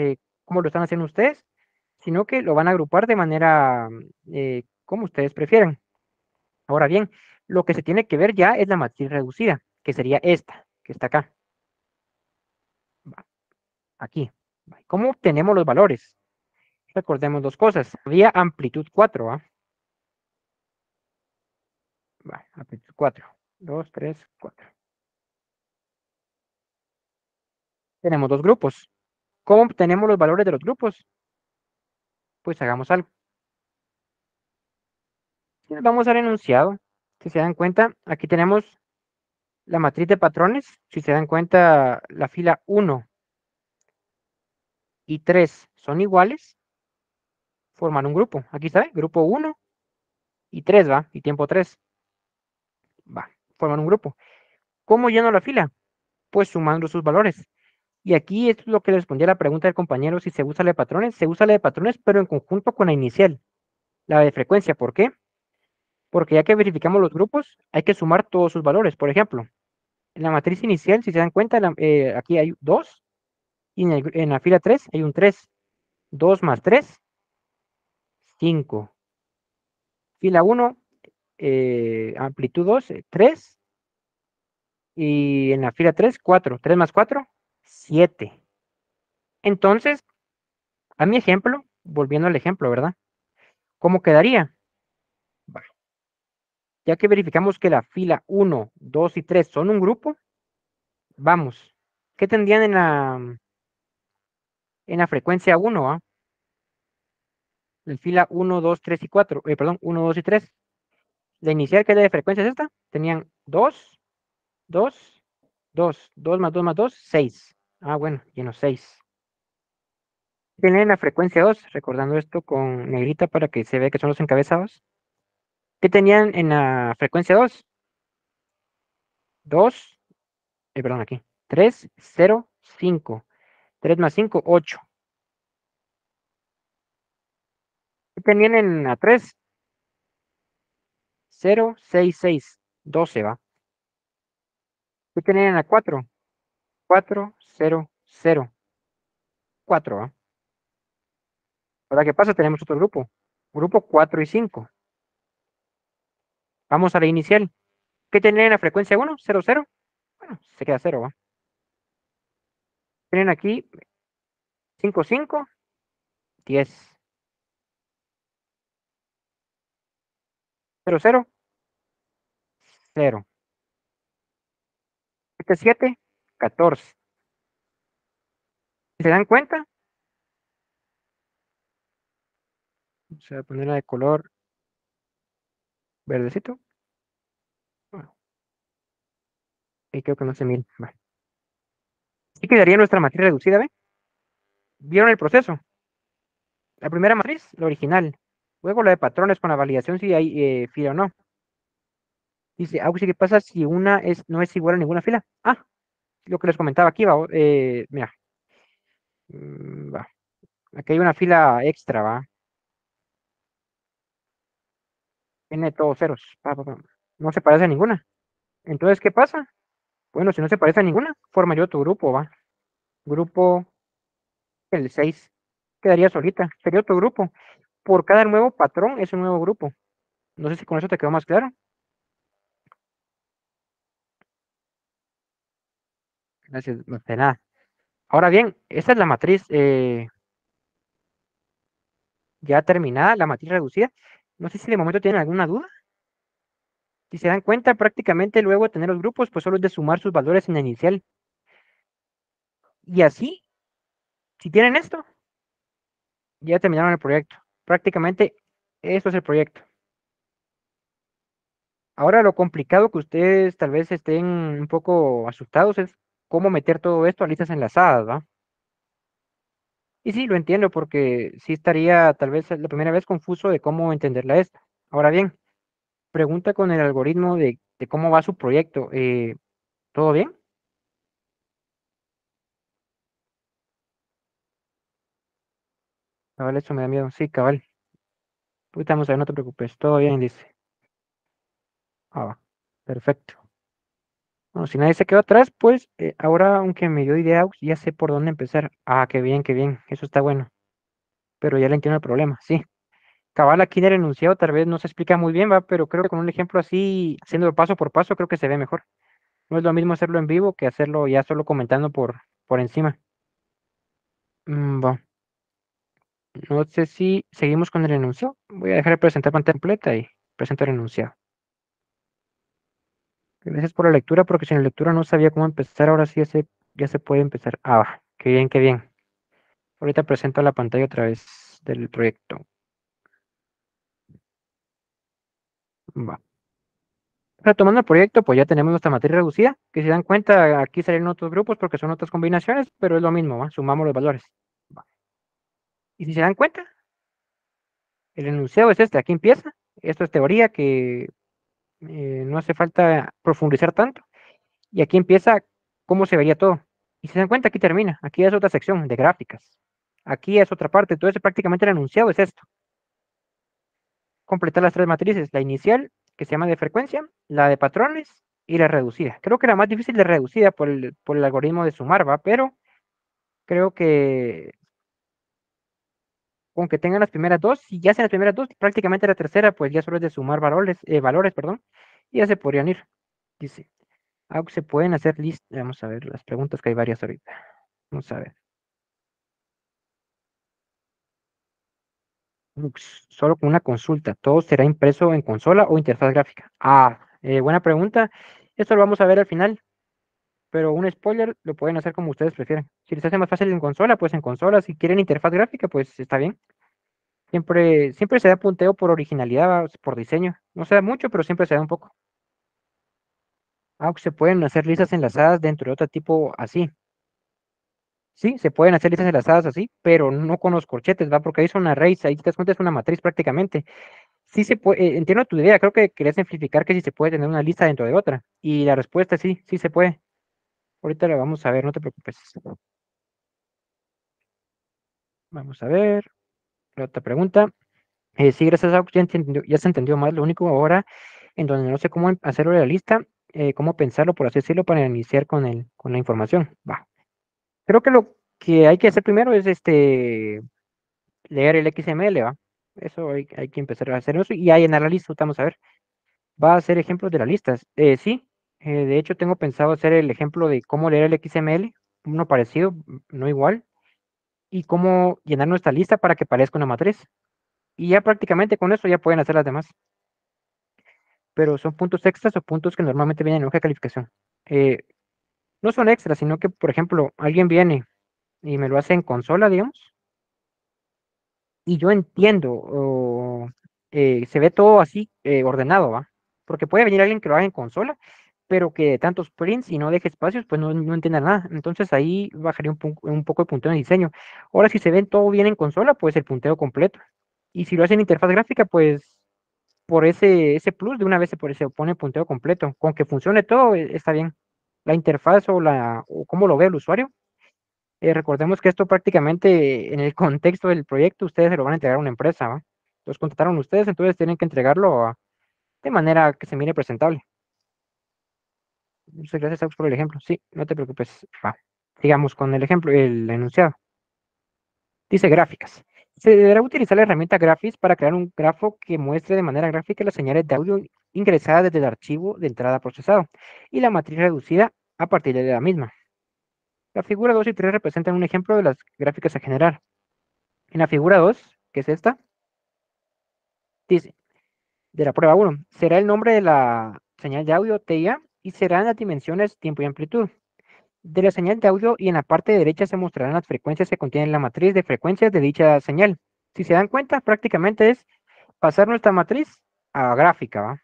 cómo lo están haciendo ustedes, sino que lo van a agrupar de manera como ustedes prefieran. Ahora bien, lo que se tiene que ver ya es la matriz reducida, que sería esta, que está acá, va, aquí. Va. ¿Cómo obtenemos los valores? Recordemos dos cosas. Había amplitud 4, ¿va? Va, amplitud 4. 2, 3, 4. Tenemos dos grupos. ¿Cómo obtenemos los valores de los grupos? Pues hagamos algo. Si nos vamos al enunciado, si se dan cuenta, aquí tenemos la matriz de patrones. Si se dan cuenta, la fila 1 y 3 son iguales, forman un grupo. Aquí está, grupo 1 y 3, ¿va? Y tiempo 3, va, forman un grupo. ¿Cómo lleno la fila? Pues sumando sus valores. Y aquí esto es lo que le respondía a la pregunta del compañero, si se usa la de patrones. Se usa la de patrones, pero en conjunto con la inicial, la de frecuencia. ¿Por qué? Porque ya que verificamos los grupos, hay que sumar todos sus valores. Por ejemplo, en la matriz inicial, si se dan cuenta, aquí hay 2 y en la fila 3 hay un 3. 2 más 3, 5. Fila 1, amplitud 2, 3. Y en la fila 3, 4. 3 más 4, 7. Entonces, a mi ejemplo, volviendo al ejemplo, ¿verdad? ¿Cómo quedaría? Ya que verificamos que la fila 1, 2 y 3 son un grupo, vamos. ¿Qué tendrían en la frecuencia 1? ¿Ah? La fila 1, 2, 3 y 4. Perdón, 1, 2 y 3. La inicial, que es la de frecuencia es esta. Tenían 2, 2, 2. 2 más 2 más 2, 6. Ah, bueno, lleno 6. Tienen la frecuencia 2, recordando esto con negrita para que se vea que son los encabezados. ¿Qué tenían en la frecuencia 2? 2, perdón, aquí. 3, 0, 5. 3 más 5, 8. ¿Qué tenían en la 3? 0, 6, 6. 12, ¿va? ¿Qué tenían en la 4? 4, 0, 0. 4, ¿va? Ahora, ¿qué pasa? Tenemos otro grupo. Grupo 4 y 5. Vamos a la inicial. ¿Qué tenían en la frecuencia 1? 0, 0. Bueno, se queda 0, ¿va? Tienen aquí 5, 5, 10. 0, 0, 0. 7, 7, 14. ¿Se dan cuenta? Vamos a ponerla de color verdecito. Bueno, y creo que no se mira. Vale. Así quedaría nuestra matriz reducida, ¿ve? ¿Vieron el proceso? La primera matriz, la original. Luego la de patrones con la validación si hay fila o no. Dice, ¿qué pasa si una no es igual a ninguna fila? Ah, lo que les comentaba aquí, va. Mira, va. Aquí hay una fila extra, va. Tiene todos ceros. Pa. No se parece a ninguna. Entonces, ¿qué pasa? Bueno, si no se parece a ninguna, forma yo otro grupo, va. Grupo el 6. Quedaría solita. Sería otro grupo. Por cada nuevo patrón es un nuevo grupo. No sé si con eso te quedó más claro. Gracias, de nada. Ahora bien, esta es la matriz ya terminada, la matriz reducida. No sé si de momento tienen alguna duda. Si se dan cuenta, prácticamente luego de tener los grupos, pues solo es de sumar sus valores en la inicial. Y así, si tienen esto, ya terminaron el proyecto. Prácticamente Esto es el proyecto. Ahora lo complicado que ustedes tal vez estén un poco asustados es cómo meter todo esto a listas enlazadas, ¿va? Y sí, lo entiendo porque sí estaría tal vez la primera vez confuso de cómo entenderla esta. Ahora bien, pregunta con el algoritmo de cómo va su proyecto. ¿Todo bien? Cabal, eso me da miedo. Sí, cabal. Ahorita vamos a ver, no te preocupes. Todo bien, dice. Ah, va. Perfecto. Bueno, si nadie se quedó atrás, pues ahora, aunque me dio idea, ya sé por dónde empezar. Ah, qué bien, qué bien. Eso está bueno. Pero ya le entiendo el problema. Sí. Cabal, aquí en el enunciado tal vez no se explica muy bien, va, pero creo que con un ejemplo así, haciendo paso por paso, creo que se ve mejor. No es lo mismo hacerlo en vivo que hacerlo ya solo comentando por encima. Va. No sé si seguimos con el enunciado. Voy a dejar de presentar pantalla completa y presento el enunciado. Gracias por la lectura, porque sin la lectura no sabía cómo empezar. Ahora sí ya se puede empezar. Ah, va. Qué bien, qué bien. Ahorita presento la pantalla otra vez del proyecto. Va. Retomando el proyecto, pues ya tenemos nuestra matriz reducida, que si dan cuenta, aquí salen otros grupos porque son otras combinaciones, pero es lo mismo, ¿va? Sumamos los valores. Va. Y si se dan cuenta, el enunciado es este, aquí empieza. Esto es teoría que no hace falta profundizar tanto. Y aquí empieza cómo se vería todo. Y si se dan cuenta, aquí termina. Aquí es otra sección de gráficas. Aquí es otra parte. Entonces, prácticamente el enunciado es esto. Completar las tres matrices. La inicial, que se llama de frecuencia, la de patrones y la reducida. Creo que la más difícil de reducida por el algoritmo de sumar, ¿va? Pero creo que con que tengan las primeras dos, si ya sean las primeras dos, prácticamente la tercera, pues ya solo es de sumar valores, perdón, y ya se podrían ir. Dice, aunque se pueden hacer listas. Vamos a ver las preguntas que hay varias ahorita. Vamos a ver. Solo con una consulta. ¿Todo será impreso en consola o interfaz gráfica? Ah, buena pregunta. Esto lo vamos a ver al final, pero un spoiler lo pueden hacer como ustedes prefieran. Si les hace más fácil en consola, pues en consola. Si quieren interfaz gráfica, pues está bien. Siempre se da punteo por originalidad, por diseño. No se da mucho, pero siempre se da un poco. Aunque se pueden hacer listas enlazadas dentro de otro tipo así. Sí, se pueden hacer listas enlazadas así, pero no con los corchetes, ¿va? Porque ahí son arrays, ahí te das cuenta es una matriz prácticamente. Sí se puede, entiendo tu idea, creo que querías simplificar que si se puede tener una lista dentro de otra. Y la respuesta es sí, sí se puede. Ahorita la vamos a ver, no te preocupes. Vamos a ver, la otra pregunta. Sí, gracias a ya se entendió más. Lo único ahora en donde no sé cómo hacerlo de la lista, cómo pensarlo, por así decirlo, para iniciar con la información. Va. Creo que lo que hay que hacer primero es leer el XML, ¿va? Eso hay que empezar a hacer eso y a llenar la lista. Vamos a ver. Va a hacer ejemplos de las listas. Sí, de hecho tengo pensado hacer el ejemplo de cómo leer el XML, uno parecido, no igual, y cómo llenar nuestra lista para que parezca una matriz. Y ya prácticamente con eso ya pueden hacer las demás. Pero son puntos extras o puntos que normalmente vienen en hoja de calificación. Eh, no son extras, sino que, por ejemplo, alguien viene y me lo hace en consola, digamos, y yo entiendo, se ve todo así ordenado, ¿va? Porque puede venir alguien que lo haga en consola, pero que de tantos prints y no deje espacios, pues no entienda nada. Entonces ahí bajaría un poco el punteo de diseño. Ahora, si se ven todo bien en consola, pues el punteo completo. Y si lo hacen en interfaz gráfica, pues por ese plus de una vez se pone punteo completo. Con que funcione todo, está bien. La interfaz o cómo lo ve el usuario. Recordemos que esto prácticamente en el contexto del proyecto ustedes se lo van a entregar a una empresa, ¿va? Los contrataron ustedes, entonces tienen que entregarlo de manera que se mire presentable. Muchas gracias, Aux, por el ejemplo. Sí, no te preocupes. Va. Sigamos con el ejemplo, el enunciado. Dice gráficas. Se deberá utilizar la herramienta Graphics para crear un grafo que muestre de manera gráfica las señales de audio ingresadas desde el archivo de entrada procesado y la matriz reducida a partir de la misma. La figura 2 y 3 representan un ejemplo de las gráficas a generar. En la figura 2, que es esta, dice, de la prueba 1, será el nombre de la señal de audio TIA y serán las dimensiones tiempo y amplitud de la señal de audio y en la parte derecha se mostrarán las frecuencias que contienen la matriz de frecuencias de dicha señal. Si se dan cuenta, prácticamente es pasar nuestra matriz a gráfica, ¿va?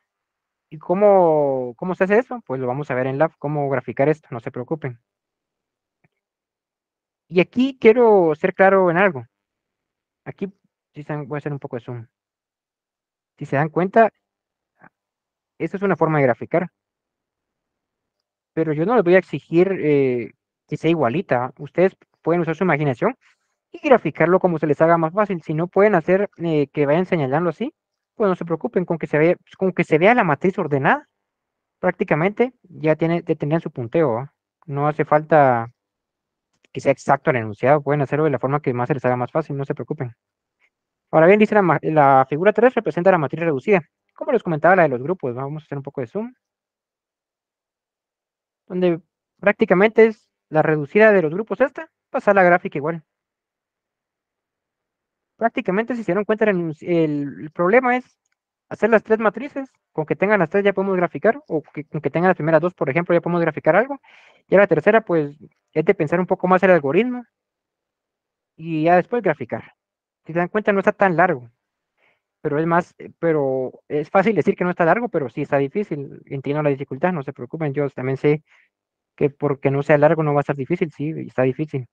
¿Y cómo se hace eso? Pues lo vamos a ver en Lab, cómo graficar esto, no se preocupen. Y aquí quiero ser claro en algo. Aquí voy a hacer un poco de zoom. Si se dan cuenta, esto es una forma de graficar, pero yo no les voy a exigir que sea igualita. Ustedes pueden usar su imaginación y graficarlo como se les haga más fácil. Si no pueden hacer que vayan señalando así, pues no se preocupen, con que se vea la matriz ordenada, prácticamente ya tendrían su punteo, ¿va? No hace falta que sea exacto el enunciado, pueden hacerlo de la forma que más se les haga más fácil, no se preocupen. Ahora bien, dice la figura 3 representa la matriz reducida. Como les comentaba la de los grupos, vamos a hacer un poco de zoom, donde prácticamente es la reducida de los grupos esta, pasar la gráfica igual. Prácticamente, si se dieron cuenta, el problema es hacer las tres matrices, con que tengan las tres ya podemos graficar, o con que tengan las primeras dos, por ejemplo, ya podemos graficar algo. Y la tercera, pues, es de pensar un poco más el algoritmo y ya después graficar. Si se dan cuenta, no está tan largo, pero es fácil decir que no está largo, pero sí está difícil. Entiendo la dificultad, no se preocupen, yo también sé que porque no sea largo no va a estar difícil, sí, está difícil.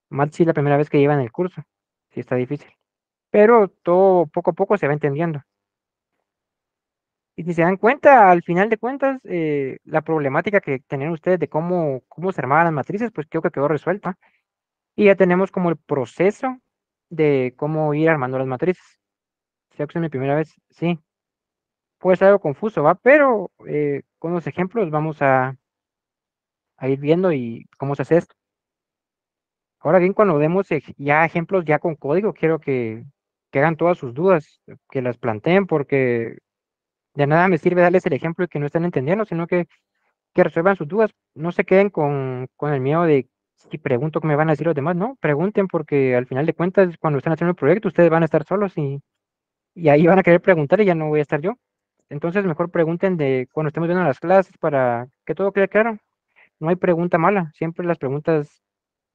Más si es la primera vez que llevan el curso, sí está difícil. Pero todo poco a poco se va entendiendo. Y si se dan cuenta, al final de cuentas, la problemática que tenían ustedes de cómo se armaban las matrices, pues creo que quedó resuelta. Y ya tenemos como el proceso de cómo ir armando las matrices. Creo que es mi primera vez, sí. Puede ser algo confuso, ¿va? Pero con los ejemplos vamos a ir viendo y cómo se hace esto. Ahora bien, cuando demos ya ejemplos ya con código, quiero que hagan todas sus dudas, que las planteen, porque de nada me sirve darles el ejemplo y que no estén entendiendo, sino que resuelvan sus dudas. No se queden con el miedo de si pregunto qué me van a decir los demás. No, pregunten porque al final de cuentas, cuando están haciendo el proyecto, ustedes van a estar solos y ahí van a querer preguntar y ya no voy a estar yo. Entonces, mejor pregunten de cuando estemos viendo las clases para que todo quede claro. No hay pregunta mala, siempre las preguntas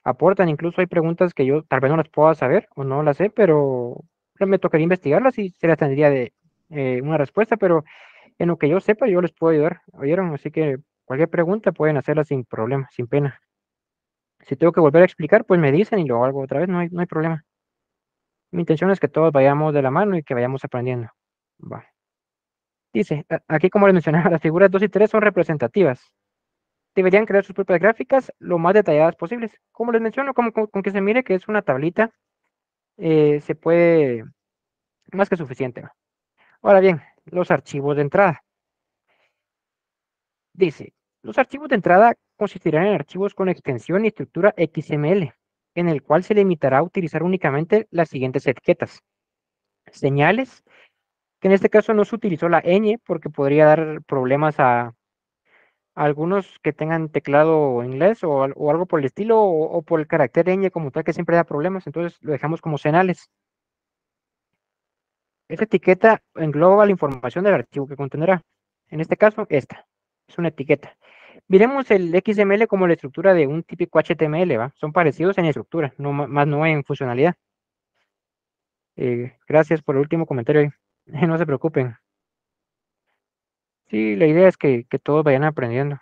aportan. Incluso hay preguntas que yo tal vez no las pueda saber o no las sé, pero me tocaría investigarlas y se las tendría de una respuesta, pero en lo que yo sepa, yo les puedo ayudar, ¿oyeron? Así que cualquier pregunta pueden hacerla sin problema, sin pena. Si tengo que volver a explicar, pues me dicen y lo hago otra vez, no hay problema. Mi intención es que todos vayamos de la mano y que vayamos aprendiendo. Va. Dice, aquí como les mencionaba, las figuras 2 y 3 son representativas. Deberían crear sus propias gráficas lo más detalladas posibles. Como les menciono, con que se mire que es una tablita, se puede, más que suficiente. ¿Va? Ahora bien, los archivos de entrada. Dice, los archivos de entrada consistirán en archivos con extensión y estructura XML, en el cual se limitará a utilizar únicamente las siguientes etiquetas. Señales, que en este caso no se utilizó la ñ porque podría dar problemas a algunos que tengan teclado inglés o algo por el estilo, o por el carácter ñ como tal que siempre da problemas, entonces lo dejamos como señales. Esta etiqueta engloba la información del archivo que contendrá. En este caso, esta es una etiqueta. Miremos el XML como la estructura de un típico HTML, ¿va? Son parecidos en estructura, más no en funcionalidad. Gracias por el último comentario ahí. No se preocupen. Sí, la idea es que todos vayan aprendiendo.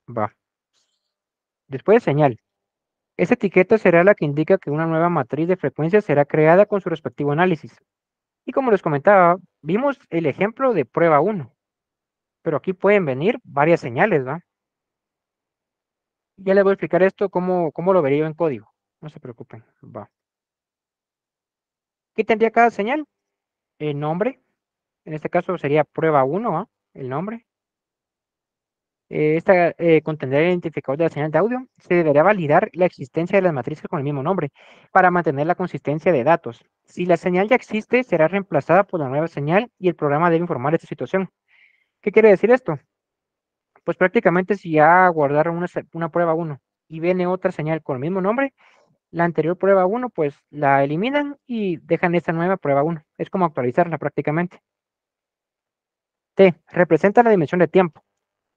Va. Después señal. Esta etiqueta será la que indica que una nueva matriz de frecuencias será creada con su respectivo análisis. Y como les comentaba, vimos el ejemplo de prueba 1, pero aquí pueden venir varias señales, ¿va? Ya les voy a explicar esto, cómo lo vería yo en código. No se preocupen. Va. ¿Qué tendría cada señal? El nombre, en este caso sería prueba 1, ¿va? El nombre. Esta contendrá el identificador de la señal de audio. Se deberá validar la existencia de las matrices con el mismo nombre para mantener la consistencia de datos. Si la señal ya existe, será reemplazada por la nueva señal y el programa debe informar de esta situación. ¿Qué quiere decir esto? Pues prácticamente si ya guardaron una prueba 1 y viene otra señal con el mismo nombre, la anterior prueba 1 pues la eliminan y dejan esta nueva prueba 1. Es como actualizarla prácticamente. T, representa la dimensión de tiempo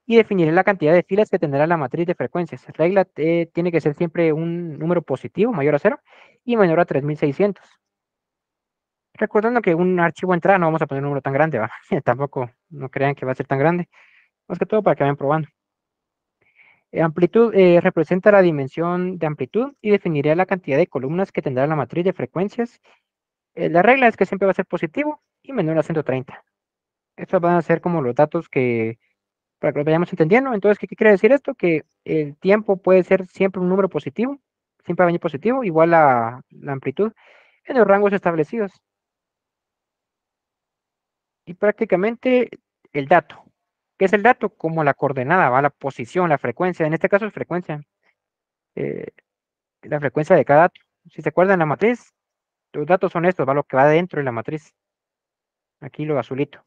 y definiré la cantidad de filas que tendrá la matriz de frecuencias. Regla T tiene que ser siempre un número positivo, mayor a 0, y menor a 3600. Recordando que un archivo de entrada no vamos a poner un número tan grande, ¿va? Tampoco no crean que va a ser tan grande. Más que todo para que vayan probando. Amplitud representa la dimensión de amplitud y definiría la cantidad de columnas que tendrá la matriz de frecuencias. La regla es que siempre va a ser positivo y menor a 130. Estos van a ser como los datos que, para que lo vayamos entendiendo. Entonces, ¿qué quiere decir esto? Que el tiempo puede ser siempre un número positivo, siempre va a venir positivo, igual a la amplitud en los rangos establecidos. Y prácticamente el dato. ¿Qué es el dato? Como la coordenada, ¿va? La posición, la frecuencia. En este caso es frecuencia. eh, la frecuencia de cada dato. Si se acuerdan la matriz, los datos son estos, ¿va? Lo que va dentro de la matriz. Aquí lo azulito.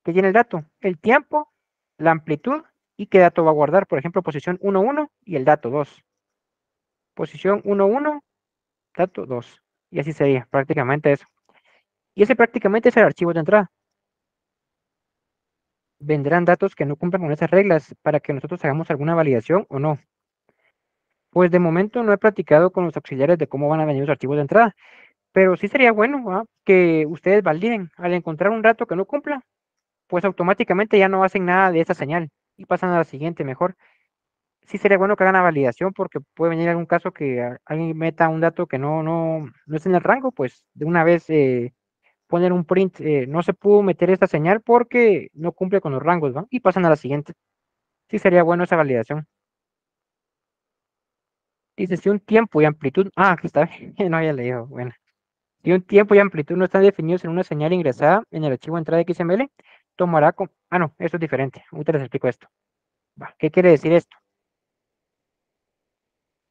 ¿Qué tiene el dato? El tiempo, la amplitud y qué dato va a guardar. Por ejemplo, posición 1, 1 y el dato 2. Posición 1, 1, dato 2. Y así sería prácticamente eso. Y ese prácticamente es el archivo de entrada. Vendrán datos que no cumplan con esas reglas para que nosotros hagamos alguna validación o no. Pues de momento no he practicado con los auxiliares de cómo van a venir los archivos de entrada, pero sí sería bueno, ¿ah? Que ustedes validen. Al encontrar un dato que no cumpla, pues automáticamente ya no hacen nada de esa señal y pasan a la siguiente mejor. Sí sería bueno que hagan la validación porque puede venir algún caso que alguien meta un dato que no es en el rango, pues de una vez poner un print, no se pudo meter esta señal porque no cumple con los rangos, ¿va? Y pasan a la siguiente. Sí sería bueno esa validación. Dice, si un tiempo y amplitud, aquí está, no había leído, bueno. Si un tiempo y amplitud no están definidos en una señal ingresada en el archivo entrada XML, tomará como, no, esto es diferente, ahorita les explico esto. Va, ¿qué quiere decir esto?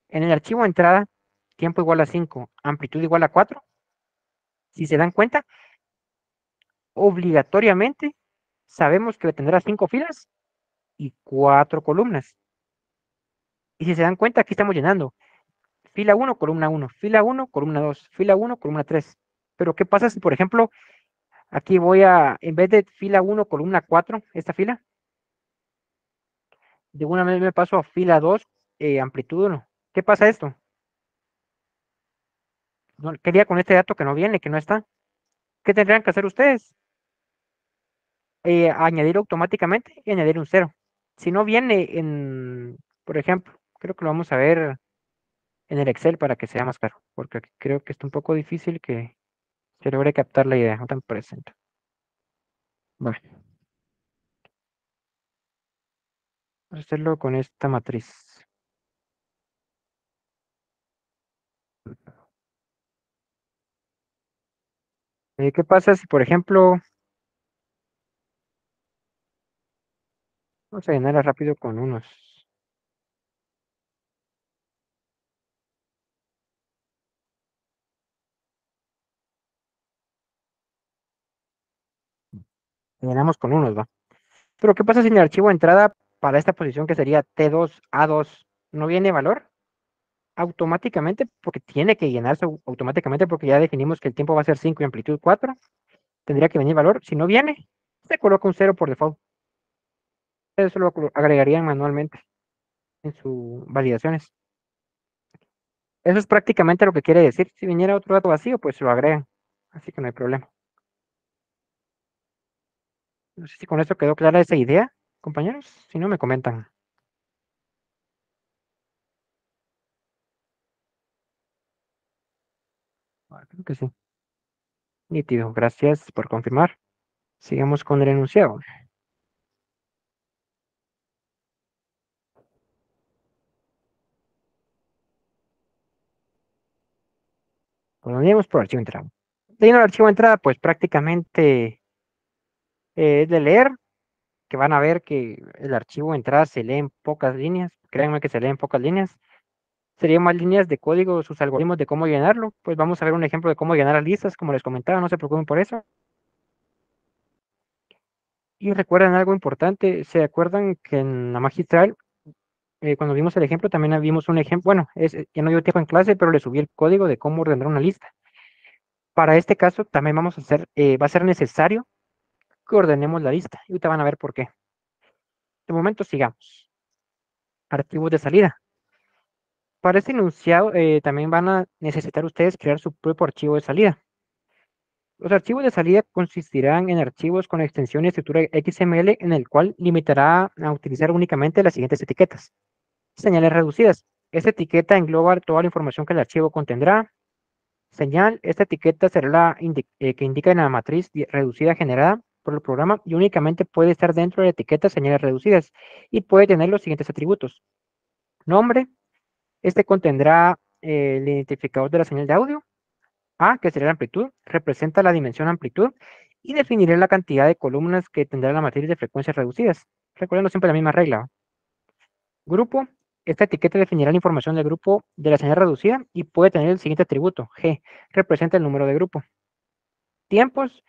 En el archivo entrada, tiempo igual a 5, amplitud igual a 4. Si se dan cuenta, obligatoriamente sabemos que tendrá 5 filas y 4 columnas. Y si se dan cuenta, aquí estamos llenando fila 1, columna 1, fila 1, columna 2, fila 1, columna 3. Pero ¿qué pasa si, por ejemplo, aquí voy a, en vez de fila 1, columna 4, esta fila, de una vez me paso a fila 2, amplitud 1? ¿Qué pasa esto? No, quería con este dato que no viene, que no está. ¿Qué tendrían que hacer ustedes? Añadir automáticamente y añadir un cero. Si no viene en, por ejemplo, creo que lo vamos a ver en el Excel para que sea más claro, porque aquí creo que está un poco difícil que se logre captar la idea, no tan presente. Bueno, vamos a hacerlo con esta matriz. ¿Qué pasa si, por ejemplo, vamos a llenarla rápido con unos? Llenamos con unos, ¿va? Pero ¿qué pasa si en el archivo de entrada para esta posición que sería T2A2 no viene valor? Automáticamente, porque tiene que llenarse automáticamente porque ya definimos que el tiempo va a ser 5 y amplitud 4, tendría que venir valor. Si no viene, se coloca un cero por default. Eso lo agregarían manualmente en sus validaciones. Eso es prácticamente lo que quiere decir. Si viniera otro dato vacío, pues lo agregan. Así que no hay problema. No sé si con esto quedó clara esa idea, compañeros. Si no, me comentan. Creo que sí. Nítido. Gracias por confirmar. Sigamos con el enunciado. Volvemos por archivo de entrada. Leyendo el archivo de entrada, pues prácticamente es de leer, que van a ver que el archivo de entrada se lee en pocas líneas. Créanme que se lee en pocas líneas. Serían más líneas de código, sus algoritmos de cómo llenarlo. Pues vamos a ver un ejemplo de cómo llenar las listas, como les comentaba, no se preocupen por eso. Y recuerden algo importante, ¿se acuerdan que en la magistral, cuando vimos el ejemplo, también vimos un ejemplo, bueno, ya no dio tiempo en clase, pero le subí el código de cómo ordenar una lista. Para este caso también vamos a hacer, va a ser necesario que ordenemos la lista. Y ahorita van a ver por qué. De momento sigamos. Archivos de salida. Para este enunciado también van a necesitar ustedes crear su propio archivo de salida. Los archivos de salida consistirán en archivos con extensión y estructura XML en el cual limitará a utilizar únicamente las siguientes etiquetas. Señales reducidas. Esta etiqueta engloba toda la información que el archivo contendrá. Señal. Esta etiqueta será que indica en la matriz reducida generada por el programa y únicamente puede estar dentro de la etiqueta señales reducidas y puede tener los siguientes atributos. Nombre. Este contendrá el identificador de la señal de audio. A, que será la amplitud, representa la dimensión amplitud y definiré la cantidad de columnas que tendrá la matriz de frecuencias reducidas. Recordando siempre la misma regla. Grupo. Esta etiqueta definirá la información del grupo de la señal reducida y puede tener el siguiente atributo. G, representa el número de grupo. Tiempos.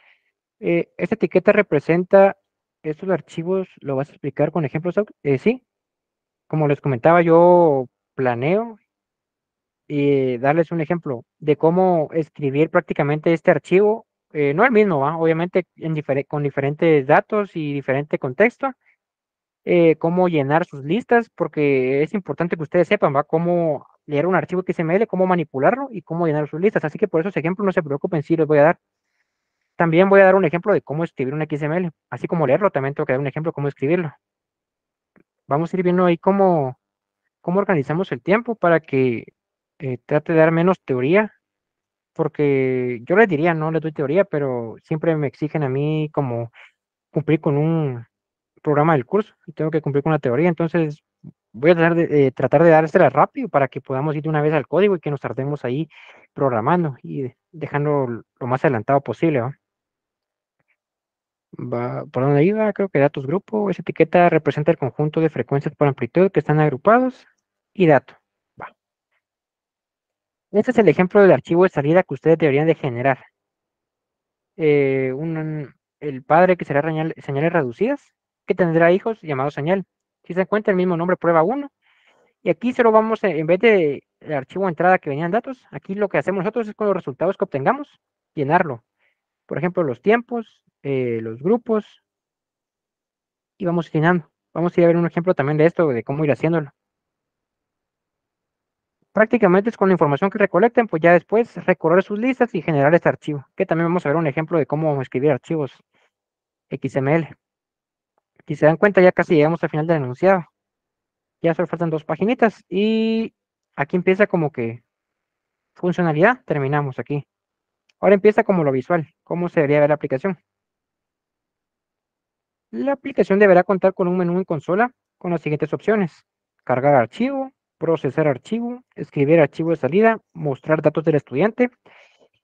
Esta etiqueta representa estos archivos, lo vas a explicar con ejemplos. Sí, como les comentaba, yo planeo y darles un ejemplo de cómo escribir prácticamente este archivo, no el mismo, ¿va? Obviamente con diferentes datos y diferente contexto, cómo llenar sus listas, porque es importante que ustedes sepan, ¿va? Cómo leer un archivo XML, cómo manipularlo y cómo llenar sus listas. Así que por esos ejemplos no se preocupen, sí les voy a dar. También voy a dar un ejemplo de cómo escribir un XML, así como leerlo, también tengo que dar un ejemplo de cómo escribirlo. Vamos a ir viendo ahí cómo organizamos el tiempo para que trate de dar menos teoría, porque yo les diría, no les doy teoría, pero siempre me exigen a mí como cumplir con un programa del curso y tengo que cumplir con la teoría, entonces voy a tratar de dársela rápido para que podamos ir de una vez al código y que nos tardemos ahí programando y dejando lo más adelantado posible, ¿va? ¿Por dónde iba? Creo que datos grupo. Esa etiqueta representa el conjunto de frecuencias por amplitud que están agrupados y dato. Va. Este es el ejemplo del archivo de salida que ustedes deberían de generar. El padre que será señales reducidas, que tendrá hijos llamados señal. Si se encuentra el mismo nombre, prueba uno. Y aquí solo vamos, en vez de el archivo de entrada que venían datos, aquí lo que hacemos nosotros es con los resultados que obtengamos, llenarlo. Por ejemplo, los tiempos, los grupos, y vamos llenando. Vamos a ir a ver un ejemplo también de esto, de cómo ir haciéndolo. Prácticamente es con la información que recolecten, pues ya después recorrer sus listas y generar este archivo, que también vamos a ver un ejemplo de cómo escribir archivos XML. Si se dan cuenta, ya casi llegamos al final del enunciado. Ya solo faltan dos paginitas y aquí empieza como que funcionalidad, terminamos aquí. Ahora empieza como lo visual, cómo se debería ver la aplicación. La aplicación deberá contar con un menú en consola con las siguientes opciones: cargar archivo, procesar archivo, escribir archivo de salida, mostrar datos del estudiante,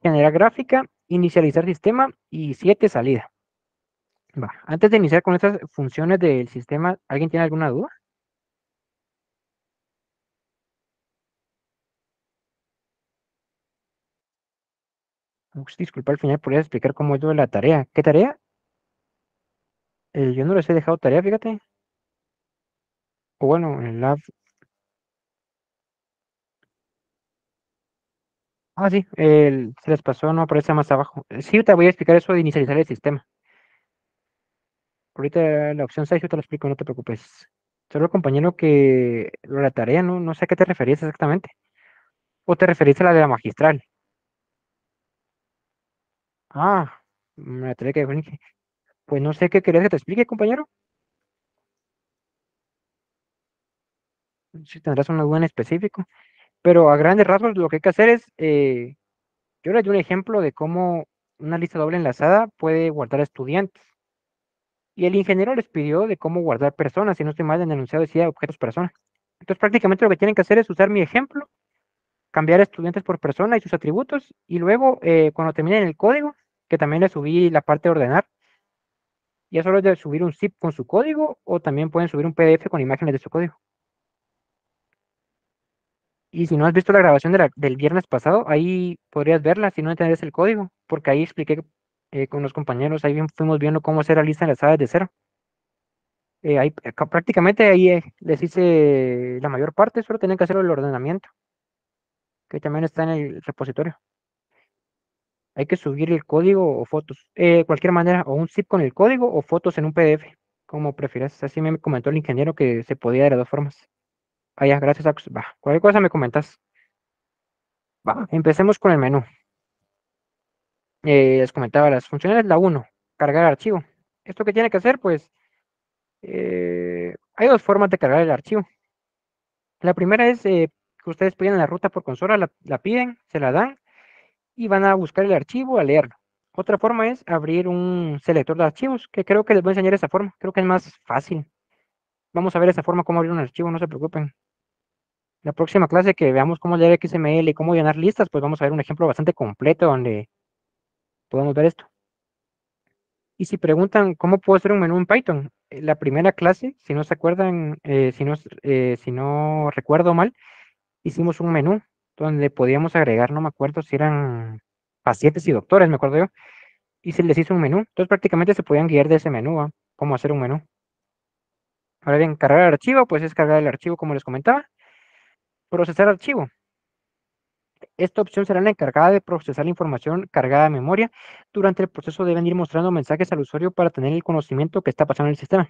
generar gráfica, inicializar sistema y 7 salida. Va. Antes de iniciar con estas funciones del sistema, ¿alguien tiene alguna duda? Disculpa, al final podrías explicar cómo es lo de la tarea. ¿Qué tarea? Yo no les he dejado tarea, fíjate. O bueno, en el lab. Ah, sí, se les pasó, no aparece más abajo. Sí, te voy a explicar eso de inicializar el sistema. Ahorita la opción 6 yo te lo explico, no te preocupes. Solo compañero que lo de la tarea, no sé a qué te referías exactamente. ¿O te referís a la de la magistral? Ah, la tarea que pues no sé qué querías que te explique, compañero. Si tendrás una duda en específico. Pero a grandes rasgos lo que hay que hacer es, yo les doy un ejemplo de cómo una lista doble enlazada puede guardar estudiantes. Y el ingeniero les pidió de cómo guardar personas, si no estoy mal, en el enunciado decía objetos personas. Entonces prácticamente lo que tienen que hacer es usar mi ejemplo, cambiar estudiantes por persona y sus atributos, y luego cuando terminen el código, que también le subí la parte de ordenar, ya solo es de subir un zip con su código o también pueden subir un PDF con imágenes de su código. Y si no has visto la grabación del viernes pasado, ahí podrías verla si no entendés el código, porque ahí expliqué con los compañeros, ahí fuimos viendo cómo hacer la lista enlazada desde cero. Prácticamente ahí les hice la mayor parte, solo tienen que hacer el ordenamiento, que también está en el repositorio. Hay que subir el código o fotos, cualquier manera, o un zip con el código o fotos en un PDF, como prefieras. Así me comentó el ingeniero que se podía de las dos formas. Ah, ya, gracias, Agus. Va, cualquier cosa me comentas. Va, empecemos con el menú. Les comentaba las funciones. La uno, cargar archivo. ¿Esto qué tiene que hacer? Pues hay dos formas de cargar el archivo. La primera es que ustedes piden la ruta por consola, la piden, se la dan y van a buscar el archivo a leerlo. Otra forma es abrir un selector de archivos, que creo que les voy a enseñar esa forma. Creo que es más fácil. Vamos a ver esa forma, cómo abrir un archivo, no se preocupen. La próxima clase que veamos cómo leer XML y cómo llenar listas, pues vamos a ver un ejemplo bastante completo donde podemos ver esto. Y si preguntan cómo puedo hacer un menú en Python, la primera clase, si no se acuerdan, si no recuerdo mal, hicimos un menú donde podíamos agregar, no me acuerdo si eran pacientes y doctores, me acuerdo yo, y se les hizo un menú. Entonces prácticamente se podían guiar de ese menú, ¿va? Cómo hacer un menú. Ahora bien, cargar el archivo, pues es cargar el archivo como les comentaba. Procesar archivo. Esta opción será la encargada de procesar la información cargada de memoria. Durante el proceso deben ir mostrando mensajes al usuario para tener el conocimiento que está pasando en el sistema.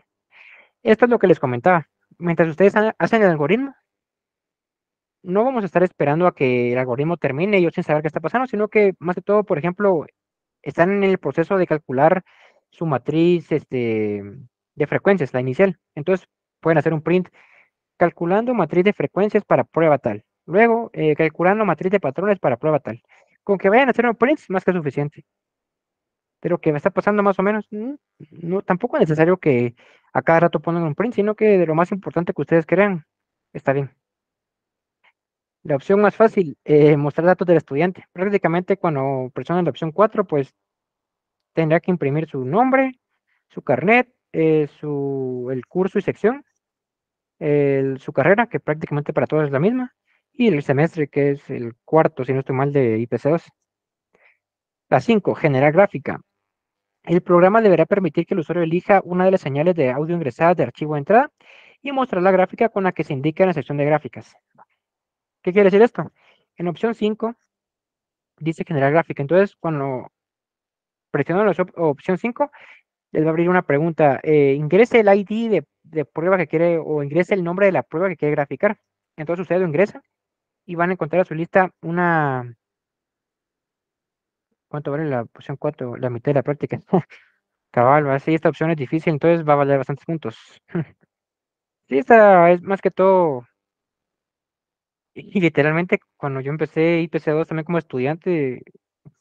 Esto es lo que les comentaba. Mientras ustedes hacen el algoritmo, no vamos a estar esperando a que el algoritmo termine y yo sin saber qué está pasando, sino que más que todo, por ejemplo, están en el proceso de calcular su matriz de frecuencias, la inicial. Entonces, pueden hacer un print calculando matriz de frecuencias para prueba tal. Luego, calculando matriz de patrones para prueba tal. Con que vayan a hacer un print, más que suficiente. Pero que me está pasando más o menos, no, tampoco es necesario que a cada rato pongan un print, sino que de lo más importante que ustedes crean, está bien. La opción más fácil, mostrar datos del estudiante. Prácticamente cuando presionan la opción 4, pues tendrá que imprimir su nombre, su carnet, el curso y sección, su carrera, que prácticamente para todos es la misma, y el semestre, que es el cuarto, si no estoy mal, de IPC2. La 5, generar gráfica. El programa deberá permitir que el usuario elija una de las señales de audio ingresadas de archivo de entrada y mostrar la gráfica con la que se indica en la sección de gráficas. ¿Qué quiere decir esto? En opción 5 dice generar gráfica. Entonces, cuando presionan la opción 5, les va a abrir una pregunta. Ingrese el ID de prueba que quiere o ingrese el nombre de la prueba que quiere graficar. Entonces ustedes lo ingresan y van a encontrar a su lista ¿cuánto vale la opción 4? La mitad de la práctica. Cabal, va, sí, esta opción es difícil, entonces va a valer bastantes puntos. Sí, esta es más que todo, y literalmente cuando yo empecé IPC2 también como estudiante,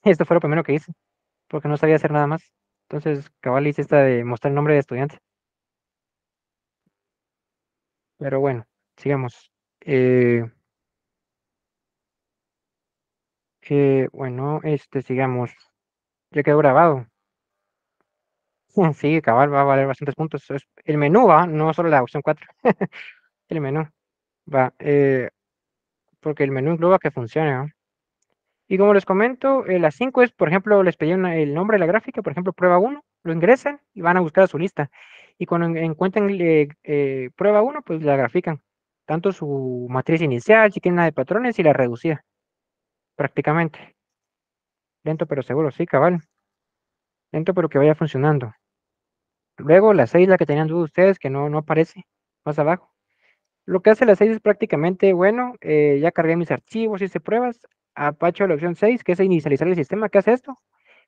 esto fue lo primero que hice, porque no sabía hacer nada más. Entonces, cabal hice esta de mostrar el nombre de estudiante. Pero bueno, sigamos. Eh, bueno, sigamos. Ya quedó grabado. Sí, cabal, va a valer bastantes puntos. El menú va, no solo la opción 4. El menú va, porque el menú engloba que funcione, ¿no? Y como les comento, las 5 es, por ejemplo, les pedí el nombre de la gráfica, por ejemplo, prueba uno, lo ingresan y van a buscar a su lista. Y cuando encuentren prueba uno, pues la grafican. Tanto su matriz inicial, si tiene una de patrones, y la reducida, prácticamente. Lento pero seguro, sí, cabal. Lento pero que vaya funcionando. Luego la 6, la que tenían duda ustedes, que no aparece más abajo. Lo que hace la 6 es prácticamente, bueno, ya cargué mis archivos, hice pruebas, apacho la opción 6, que es inicializar el sistema. ¿Qué hace esto?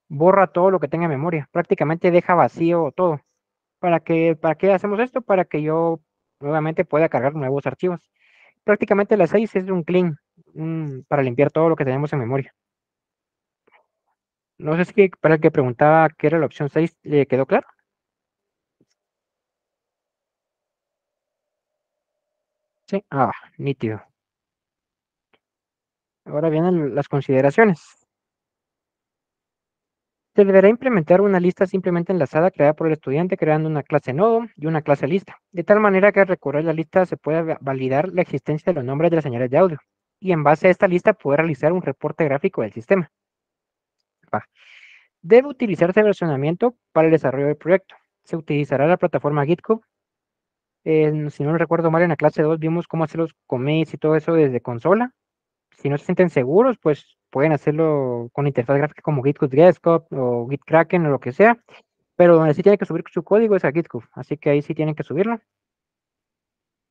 Borra todo lo que tenga en memoria, prácticamente deja vacío todo. ¿Para qué hacemos esto? Para que yo nuevamente pueda cargar nuevos archivos. Prácticamente la 6 es un clean, para limpiar todo lo que tenemos en memoria. No sé si para el que preguntaba qué era la opción 6, ¿le quedó claro? Sí. Ah, nítido. Ahora vienen las consideraciones. Se deberá implementar una lista simplemente enlazada creada por el estudiante creando una clase nodo y una clase lista, de tal manera que al recorrer la lista se pueda validar la existencia de los nombres de las señales de audio y en base a esta lista poder realizar un reporte gráfico del sistema. Va. Debe utilizarse el versionamiento para el desarrollo del proyecto. Se utilizará la plataforma GitHub. Si no recuerdo mal, en la clase 2 vimos cómo hacer los commits y todo eso desde consola. Si no se sienten seguros, pues pueden hacerlo con interfaz gráfica como GitHub Desktop o GitKraken o lo que sea. Pero donde sí tiene que subir su código es a GitHub, así que ahí sí tienen que subirlo.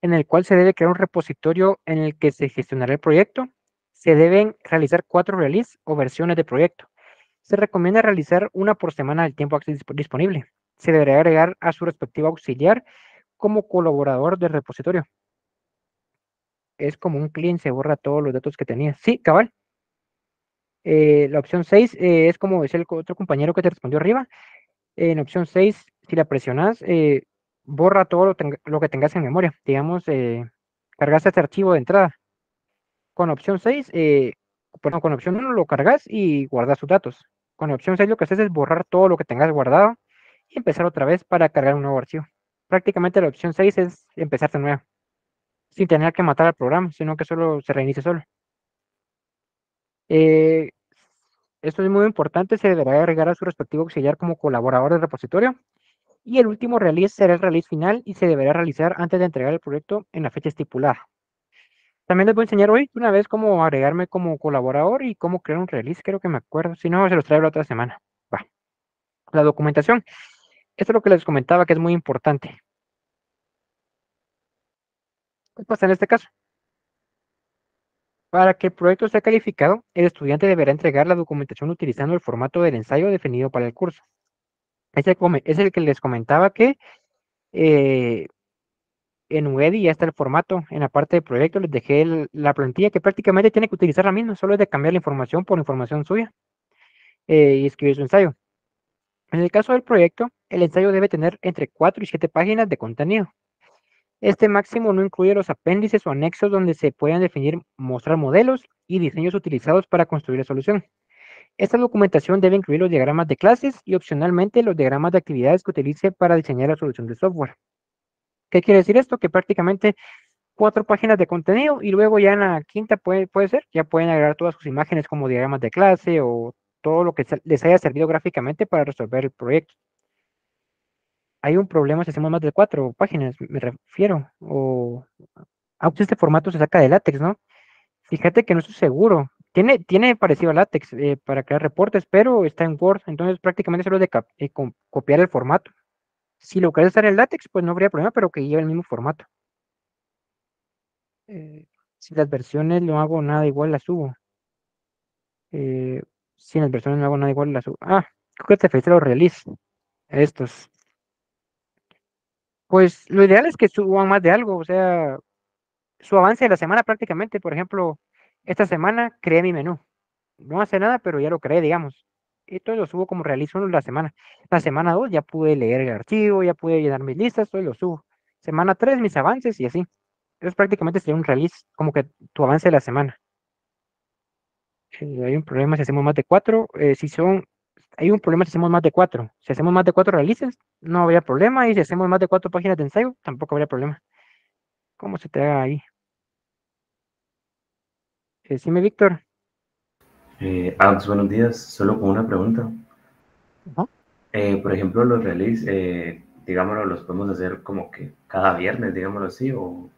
en el cual se debe crear un repositorio en el que se gestionará el proyecto. Se deben realizar 4 releases o versiones de proyecto. Se recomienda realizar una por semana del tiempo disponible. Se deberá agregar a su respectivo auxiliar como colaborador del repositorio. Es como un cliente, se borra todos los datos que tenía. Sí, cabal. La opción 6 es como es el otro compañero que te respondió arriba. En opción 6, si la presionas, borra todo lo que tengas en memoria. Digamos, cargaste este archivo de entrada. Con opción 6, perdón, con opción 1 lo cargas y guardas sus datos. Con opción 6 lo que haces es borrar todo lo que tengas guardado y empezar otra vez para cargar un nuevo archivo. Prácticamente la opción 6 es empezar de nuevo, sin tener que matar al programa, sino que solo se reinicie solo. Eh, Esto es muy importante, se deberá agregar a su respectivo auxiliar como colaborador del repositorio. Y el último release será el release final y se deberá realizar antes de entregar el proyecto en la fecha estipulada. También les voy a enseñar hoy una vez cómo agregarme como colaborador y cómo crear un release, creo que me acuerdo. Si no, se los traigo la otra semana. Va. La documentación. Esto es lo que les comentaba que es muy importante. ¿Qué pasa en este caso? Para que el proyecto sea calificado, el estudiante deberá entregar la documentación utilizando el formato del ensayo definido para el curso. Es el que les comentaba que eh, en UEDI ya está el formato. En la parte de proyecto les dejé la plantilla que prácticamente tiene que utilizar la misma, solo es de cambiar la información por información suya y escribir su ensayo. En el caso del proyecto, el ensayo debe tener entre 4 y 7 páginas de contenido. Este máximo no incluye los apéndices o anexos donde se puedan definir, mostrar modelos y diseños utilizados para construir la solución. Esta documentación debe incluir los diagramas de clases y opcionalmente los diagramas de actividades que utilice para diseñar la solución de software. ¿Qué quiere decir esto? Que prácticamente 4 páginas de contenido y luego ya en la quinta puede ser, ya pueden agregar todas sus imágenes como diagramas de clase o todo lo que les haya servido gráficamente para resolver el proyecto. Hay un problema si hacemos más de 4 páginas, me refiero, o aunque este formato se saca de látex, ¿no? Fíjate que no estoy seguro. Tiene parecido a látex para crear reportes, pero está en Word, entonces prácticamente solo es de copiar el formato. Si lo quieres usar en látex, pues no habría problema, pero que lleve el mismo formato. Eh, si las versiones no hago nada igual, las subo. Eh, si en las versiones no hago nada igual, las subo. Ah, creo que te referiste a los release. Estos. Pues lo ideal es que suban más de algo, o sea, su avance de la semana prácticamente. Por ejemplo, esta semana creé mi menú. No hace nada, pero ya lo creé, digamos. Y todo lo subo como realizo uno la semana. La semana 2 ya pude leer el archivo, ya pude llenar mis listas, todo lo subo. Semana 3 mis avances y así. Entonces prácticamente sería un release, como que tu avance de la semana. Hay un problema si hacemos más de 4. Hay un problema si hacemos más de 4. Si hacemos más de 4 releases, no habría problema. Y si hacemos más de 4 páginas de ensayo, tampoco habría problema. ¿Cómo se te haga ahí? Decime, Víctor. Alex, buenos días. Solo con una pregunta. Ajá. Por ejemplo, los release, digámoslo, los podemos hacer como que cada viernes, digámoslo así, o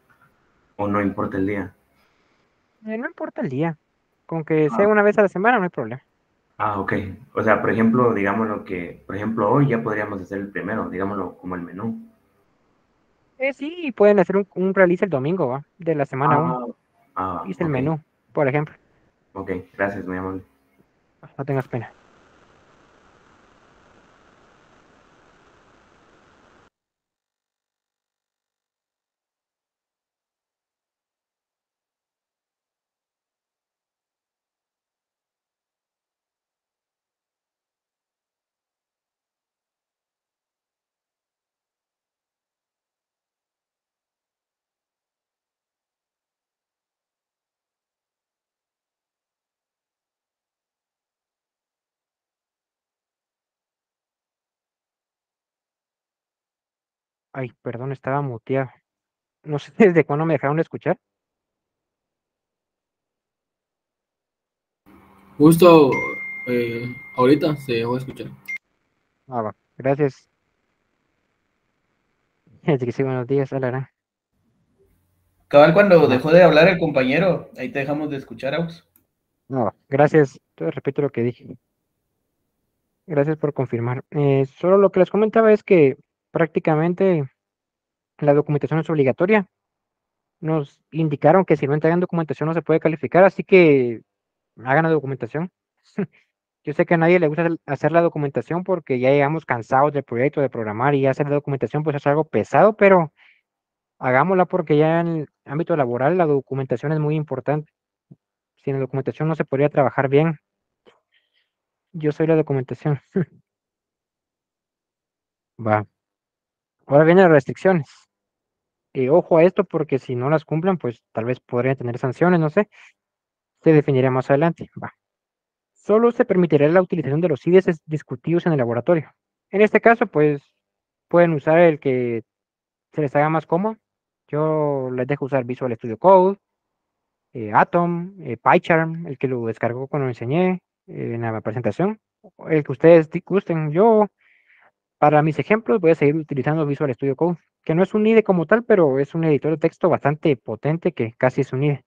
no importa el día. No importa el día. Con que sea Ah, una vez a la semana, no hay problema. ok. O sea, por ejemplo, digámoslo que, por ejemplo, hoy ya podríamos hacer el primero, digámoslo como el menú. Sí, pueden hacer un release el domingo, ¿va? De la semana 1. Ah, Hice el ok. menú, por ejemplo. Ok, gracias, muy amable. No tengas pena. Ay, perdón, estaba muteado. No sé desde cuándo me dejaron de escuchar. Justo ahorita se dejó de escuchar. Ah, va. Gracias. Desde que sí, buenos días, Alara. Cabal, cuando Ah, dejó de hablar el compañero, ahí te dejamos de escuchar, Aux. no, va. Gracias. Te repito lo que dije. Gracias por confirmar. Solo lo que les comentaba es que prácticamente la documentación es obligatoria. nos indicaron que si no entregan documentación no se puede calificar, así que hagan la documentación. Yo sé que a nadie le gusta hacer la documentación porque ya llegamos cansados del proyecto de programar y hacer la documentación pues es algo pesado, pero hagámosla porque ya en el ámbito laboral la documentación es muy importante. Sin la documentación no se podría trabajar bien. Yo soy la documentación. Va. Ahora vienen las restricciones. Ojo a esto porque si no las cumplen, pues tal vez podrían tener sanciones, no sé. Se definirá más adelante. Va. Solo se permitirá la utilización de los IDEs discutidos en el laboratorio. En este caso, pues pueden usar el que se les haga más cómodo. Yo les dejo usar Visual Studio Code, Atom, PyCharm, el que lo descargó cuando lo enseñé en la presentación, el que ustedes gusten. Yo, para mis ejemplos, voy a seguir utilizando Visual Studio Code, que no es un IDE como tal, pero es un editor de texto bastante potente que casi es un IDE.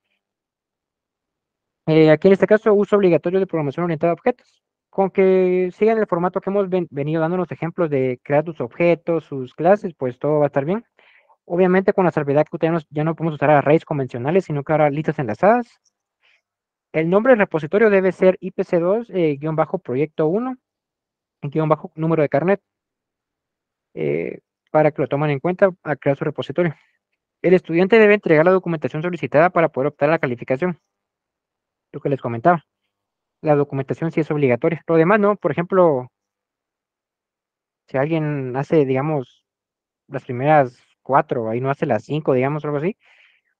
Aquí en este caso, uso obligatorio de programación orientada a objetos. Con que sigan el formato que hemos venido dando los ejemplos de crear tus objetos, sus clases, pues todo va a estar bien. Obviamente con la salvedad que ya no podemos usar arrays convencionales, sino que ahora listas enlazadas. El nombre del repositorio debe ser IPC2, guión bajo proyecto 1, guión bajo número de carnet, eh, para que lo tomen en cuenta al crear su repositorio. El estudiante debe entregar la documentación solicitada para poder optar a la calificación. Lo que les comentaba. La documentación sí es obligatoria. Lo demás no. Por ejemplo, si alguien hace, digamos, las primeras 4, ahí no hace las 5, digamos, algo así,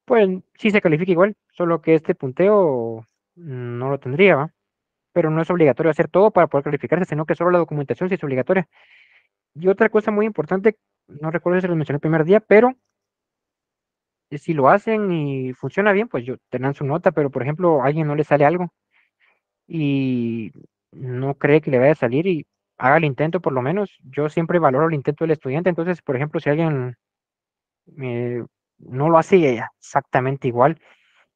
pues sí se califica igual, solo que este punteo no lo tendría, ¿va? Pero no es obligatorio hacer todo para poder calificarse, sino que solo la documentación sí es obligatoria. Y otra cosa muy importante, no recuerdo si lo mencioné el primer día, pero si lo hacen y funciona bien, pues yo tendrán su nota, pero por ejemplo, a alguien no le sale algo y no cree que le vaya a salir y haga el intento por lo menos. Yo siempre valoro el intento del estudiante, entonces, por ejemplo, si alguien no lo hace exactamente igual,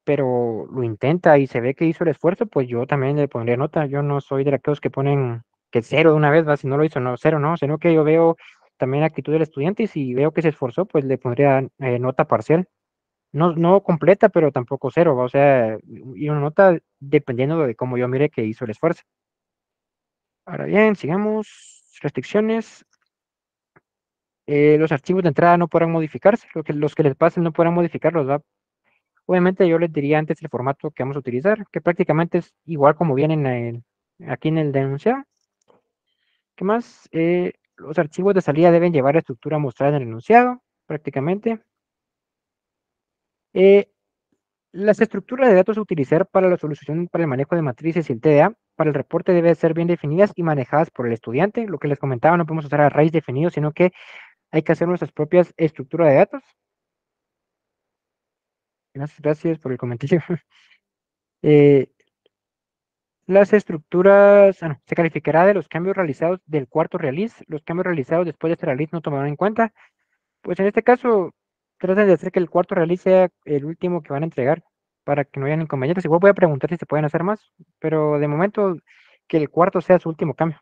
pero lo intenta y se ve que hizo el esfuerzo, pues yo también le pondría nota. Yo no soy de aquellos que ponen que cero de una vez, va, si no lo hizo, no, cero, no, sino que yo veo también la actitud del estudiante y si veo que se esforzó, pues le pondría nota parcial. No, no completa, pero tampoco cero, ¿va? O sea, y una nota dependiendo de cómo yo mire que hizo el esfuerzo. Ahora bien, sigamos. Restricciones. Los archivos de entrada no podrán modificarse, los que les pasen no podrán modificarlos, ¿va? Obviamente yo les diría antes el formato que vamos a utilizar, que prácticamente es igual como viene aquí en el denunciado. ¿Qué más? Los archivos de salida deben llevar la estructura mostrada en el enunciado, prácticamente. Eh, las estructuras de datos a utilizar para la solución para el manejo de matrices y el TDA para el reporte deben ser bien definidas y manejadas por el estudiante. Lo que les comentaba, no podemos usar arrays definidos, sino que hay que hacer nuestras propias estructuras de datos. Gracias por el comentario. Eh, Las estructuras, no, se calificará de los cambios realizados del cuarto release. Los cambios realizados después de este release no tomarán en cuenta. Pues en este caso, traten de hacer que el cuarto release sea el último que van a entregar para que no hayan inconvenientes. Igual voy a preguntar si se pueden hacer más, pero de momento que el cuarto sea su último cambio.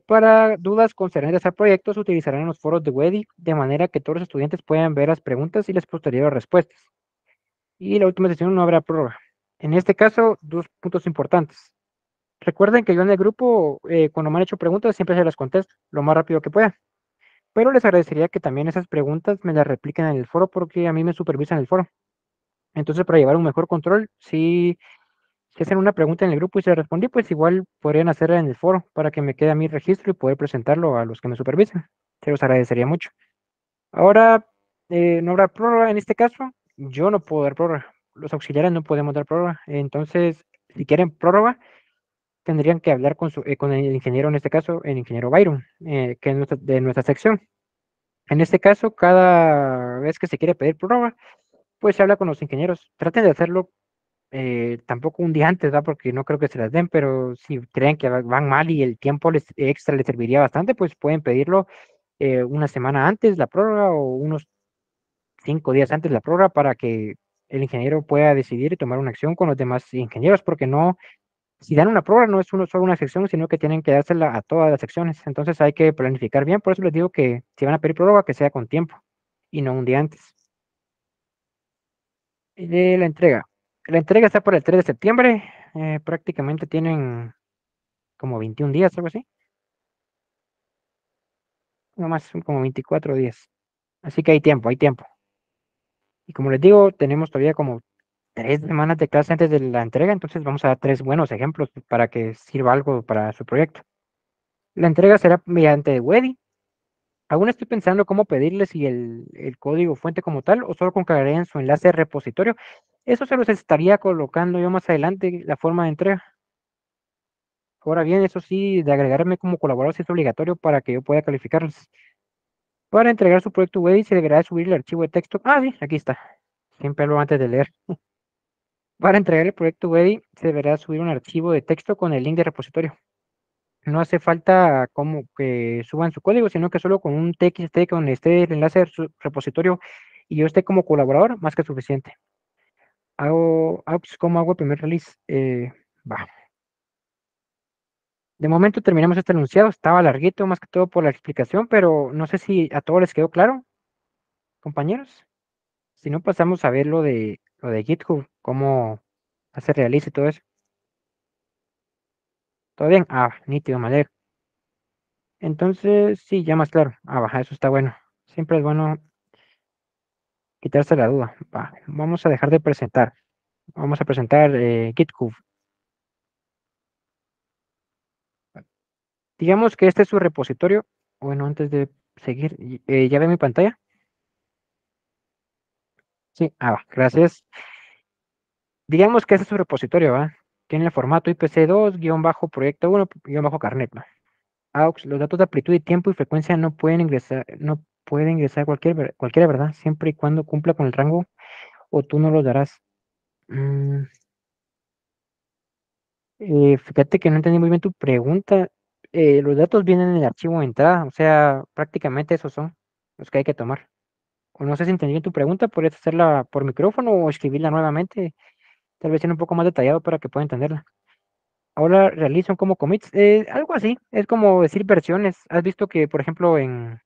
Para dudas concernientes al proyecto, se utilizarán los foros de Wedi de manera que todos los estudiantes puedan ver las preguntas y las posteriores respuestas. Y la última sesión no habrá prórroga. En este caso, dos puntos importantes. Recuerden que yo en el grupo, cuando me han hecho preguntas, siempre se las contesto lo más rápido que pueda. Pero les agradecería que también esas preguntas me las repliquen en el foro porque a mí me supervisan el foro. Entonces, para llevar un mejor control, si hacen una pregunta en el grupo y se la respondí, pues igual podrían hacerla en el foro para que me quede a mi registro y poder presentarlo a los que me supervisan. Se los agradecería mucho. Ahora, no habrá prórroga en este caso. Yo no puedo dar prórroga. Los auxiliares no podemos dar prórroga. Entonces, si quieren prórroga, tendrían que hablar con el ingeniero, en este caso, el ingeniero Byron, que es de nuestra sección. En este caso, cada vez que se quiere pedir prórroga, pues se habla con los ingenieros. Traten de hacerlo tampoco un día antes, ¿verdad? Porque no creo que se las den, pero si creen que van mal y el tiempo extra les serviría bastante, pues pueden pedirlo una semana antes la prórroga o unos 5 días antes la prórroga para que el ingeniero pueda decidir y tomar una acción con los demás ingenieros, porque no, si dan una prórroga no es solo una sección, sino que tienen que dársela a todas las secciones. Entonces hay que planificar bien, por eso les digo que si van a pedir prórroga, que sea con tiempo y no un día antes. Y de la entrega. La entrega está para el 3 de septiembre. Prácticamente tienen como 21 días, algo así. No más, son como 24 días. Así que hay tiempo, hay tiempo. Y como les digo, tenemos todavía como 3 semanas de clase antes de la entrega, entonces vamos a dar 3 buenos ejemplos para que sirva algo para su proyecto. La entrega será mediante Wedi. Aún estoy pensando cómo pedirles si el código fuente como tal o solo con cargar en su enlace de repositorio. Eso se los estaría colocando yo más adelante, la forma de entrega. Ahora bien, eso sí, de agregarme como colaborador sí es obligatorio para que yo pueda calificarlos. Para entregar su proyecto Wedi se deberá subir el archivo de texto. Ah, sí, aquí está. Siempre lo antes de leer. Para entregar el proyecto Wedi se deberá subir un archivo de texto con el link de repositorio. No hace falta como que suban su código, sino que solo con un TXT donde esté el enlace de su repositorio y yo esté como colaborador, más que suficiente. Pues, ¿cómo hago el primer release? Va. De momento terminamos este enunciado. Estaba larguito, más que todo por la explicación, pero no sé si a todos les quedó claro, compañeros. Si no, pasamos a ver lo de GitHub, cómo hacer release y todo eso. ¿Todo bien? Ah, nítido, me alegro. Entonces, sí, ya más claro. Ah, baja, eso está bueno. Siempre es bueno quitarse la duda. Va, vamos a dejar de presentar. Vamos a presentar GitHub. Digamos que este es su repositorio. Bueno, antes de seguir, ¿ya ve mi pantalla? Sí, gracias. Digamos que este es su repositorio, ¿va? Tiene el formato IPC2-proyecto1-carnet, ¿va? Los datos de amplitud y tiempo y frecuencia no pueden ingresar cualquiera, ¿verdad? Siempre y cuando cumpla con el rango o tú no los darás. Mm, fíjate que no entendí muy bien tu pregunta. Los datos vienen en el archivo de entrada, o sea, prácticamente esos son los que hay que tomar. O no sé si entendí bien tu pregunta, puedes hacerla por micrófono o escribirla nuevamente, tal vez sea un poco más detallado para que pueda entenderla. Ahora realizan como commits, algo así, es como decir versiones. ¿Has visto que, por ejemplo, en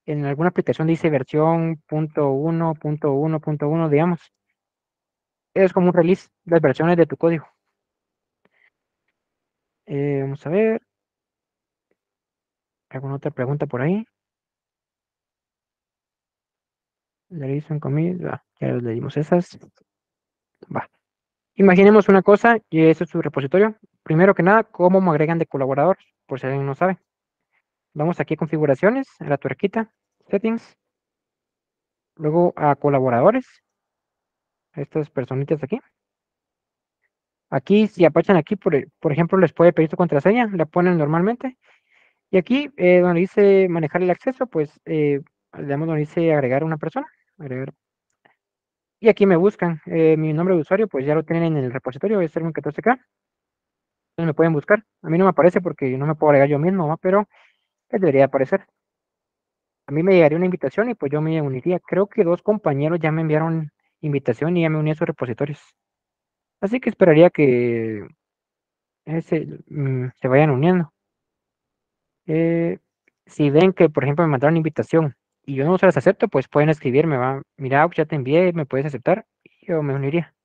alguna aplicación dice versión punto uno, punto uno, punto uno, digamos? Es como un release, las versiones de tu código. Vamos a ver, ¿alguna otra pregunta por ahí? Realizan commits, ya le dimos esas. Va. Imaginemos una cosa, y eso es su repositorio. Primero que nada, ¿cómo me agregan de colaborador? Por si alguien no sabe. Vamos aquí a configuraciones, a la tuerquita, settings, luego a colaboradores, a estas personitas aquí. Aquí, si apachan aquí, por ejemplo, les puede pedir su contraseña, la ponen normalmente. Y aquí, donde dice manejar el acceso, pues le damos donde dice agregar una persona. Agregar. Y aquí me buscan. Mi nombre de usuario, pues ya lo tienen en el repositorio, es Sermon14K. Entonces me pueden buscar. A mí no me aparece porque no me puedo agregar yo mismo, ¿va? Pero debería aparecer. A mí me llegaría una invitación y pues yo me uniría. Creo que 2 compañeros ya me enviaron invitación y ya me uní a sus repositorios. Así que esperaría que se vayan uniendo. Eh, si ven que, por ejemplo, me mandaron invitación y yo no se las acepto, pues pueden escribirme, va. Mira, ya te envié, me puedes aceptar y yo me uniría.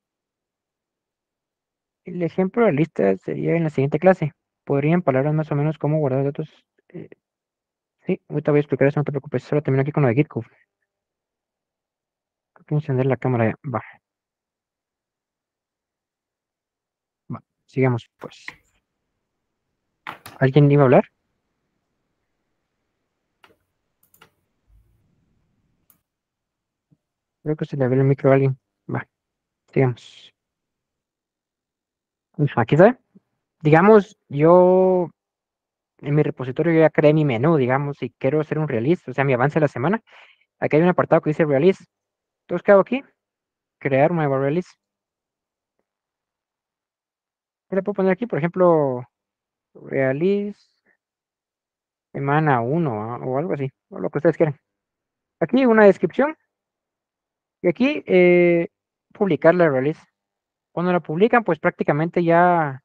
El ejemplo de la lista sería en la siguiente clase. Podrían palabras más o menos cómo guardar datos. Eh, sí, ahorita voy a explicar eso, no te preocupes. Solo termino aquí con lo de GitHub. Tengo que encender la cámara ya. Va, sigamos, pues. ¿Alguien iba a hablar? Creo que se le abrió el micro a alguien. Va, sigamos. Aquí está. Digamos, yo en mi repositorio ya creé mi menú, digamos, si quiero hacer un release, o sea, mi avance de la semana. Aquí hay un apartado que dice release. Entonces, ¿qué hago aquí? Crear un nuevo release. ¿Qué le puedo poner aquí? Por ejemplo, release semana 1 o algo así, o lo que ustedes quieran. Aquí una descripción y aquí publicar la release. Cuando la publican, pues prácticamente ya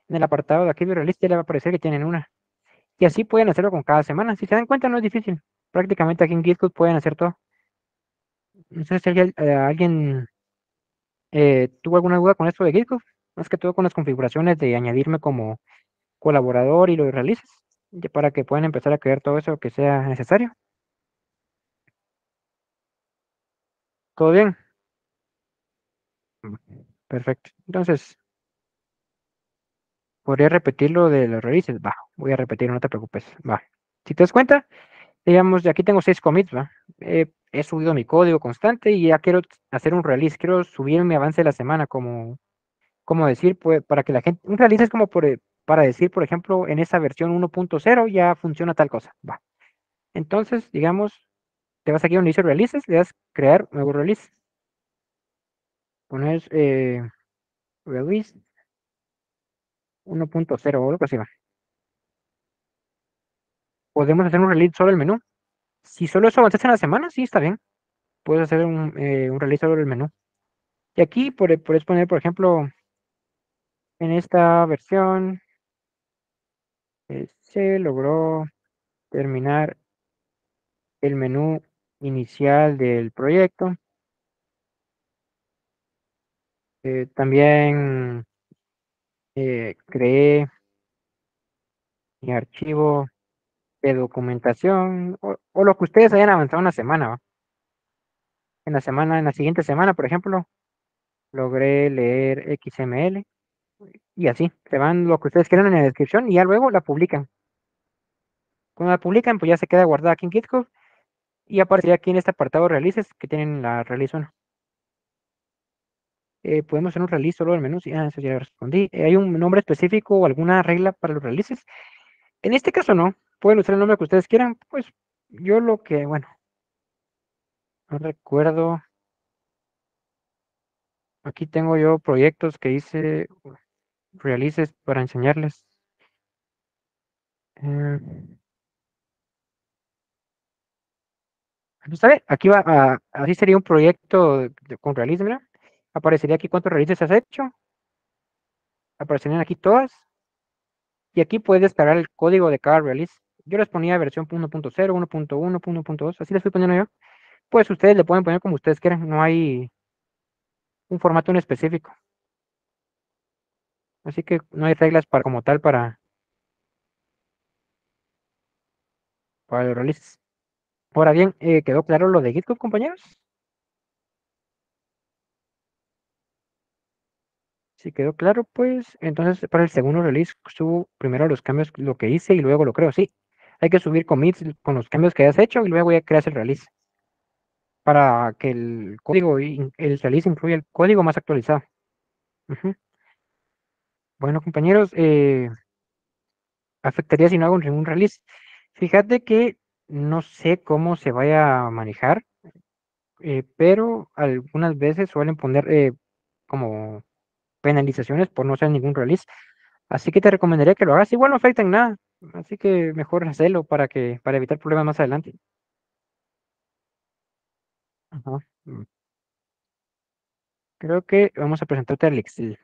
en el apartado de aquí de release ya le va a aparecer que tienen una. Y así pueden hacerlo con cada semana. Si se dan cuenta, no es difícil. Prácticamente aquí en GitHub pueden hacer todo. No sé si alguien tuvo alguna duda con esto de GitHub, más que todo con las configuraciones de añadirme como colaborador y lo realices, ya para que puedan empezar a crear todo eso que sea necesario. ¿Todo bien? Mm, Perfecto. Entonces, ¿podría repetir lo de los releases? Va, voy a repetir, no te preocupes. Va. Si te das cuenta, digamos, aquí tengo 6 commits, ¿va? He subido mi código constante y ya quiero hacer un release, quiero subir mi avance de la semana, como decir, pues, para que la gente, un release es como para decir, por ejemplo, en esa versión 1.0 ya funciona tal cosa, va. Entonces, digamos, te vas aquí donde dice releases, le das crear nuevo release, pones release 1.0 o algo así, va. Podemos hacer un release solo del menú. Si solo eso avanzas en la semana, sí, está bien. Puedes hacer un release solo del menú. Y aquí puedes poner, por ejemplo, en esta versión se logró terminar el menú inicial del proyecto. También creé mi archivo de documentación o lo que ustedes hayan avanzado en la semana, ¿va? En la siguiente semana, por ejemplo, logré leer XML y así. Se van lo que ustedes quieran en la descripción y ya luego la publican. Cuando la publican, pues ya se queda guardada aquí en GitHub y aparece aquí en este apartado releases que tienen la release 1. Podemos hacer un release solo del menú. Sí, eso ya lo respondí. ¿Hay un nombre específico o alguna regla para los releases? En este caso no. Pueden usar el nombre que ustedes quieran. Pues yo bueno, no recuerdo. Aquí tengo yo proyectos que hice releases para enseñarles. Eh, ¿sabe? Aquí así sería un proyecto con release, mira. Aparecería aquí cuántos releases has hecho. Aparecerían aquí todas. Y aquí puedes descargar el código de cada release. Yo les ponía versión 1.0, 1.1, 1.2, así les fui poniendo yo. Pues ustedes le pueden poner como ustedes quieran, no hay un formato en específico. Así que no hay reglas como tal para los releases. Ahora bien, ¿quedó claro lo de GitHub, compañeros? Si quedó claro, pues entonces para el segundo release subo primero los cambios, lo que hice y luego lo creo. Sí, hay que subir commits con los cambios que hayas hecho y luego ya creas el release para que el código y el release incluya el código más actualizado. Ujú. Bueno, compañeros, afectaría si no hago ningún release. Fíjate que no sé cómo se vaya a manejar, pero algunas veces suelen poner como penalizaciones por no hacer ningún release. Así que te recomendaría que lo hagas. Igual no afecta en nada. Así que mejor hacerlo para evitar problemas más adelante. Ajá. Creo que vamos a presentarte al Excel.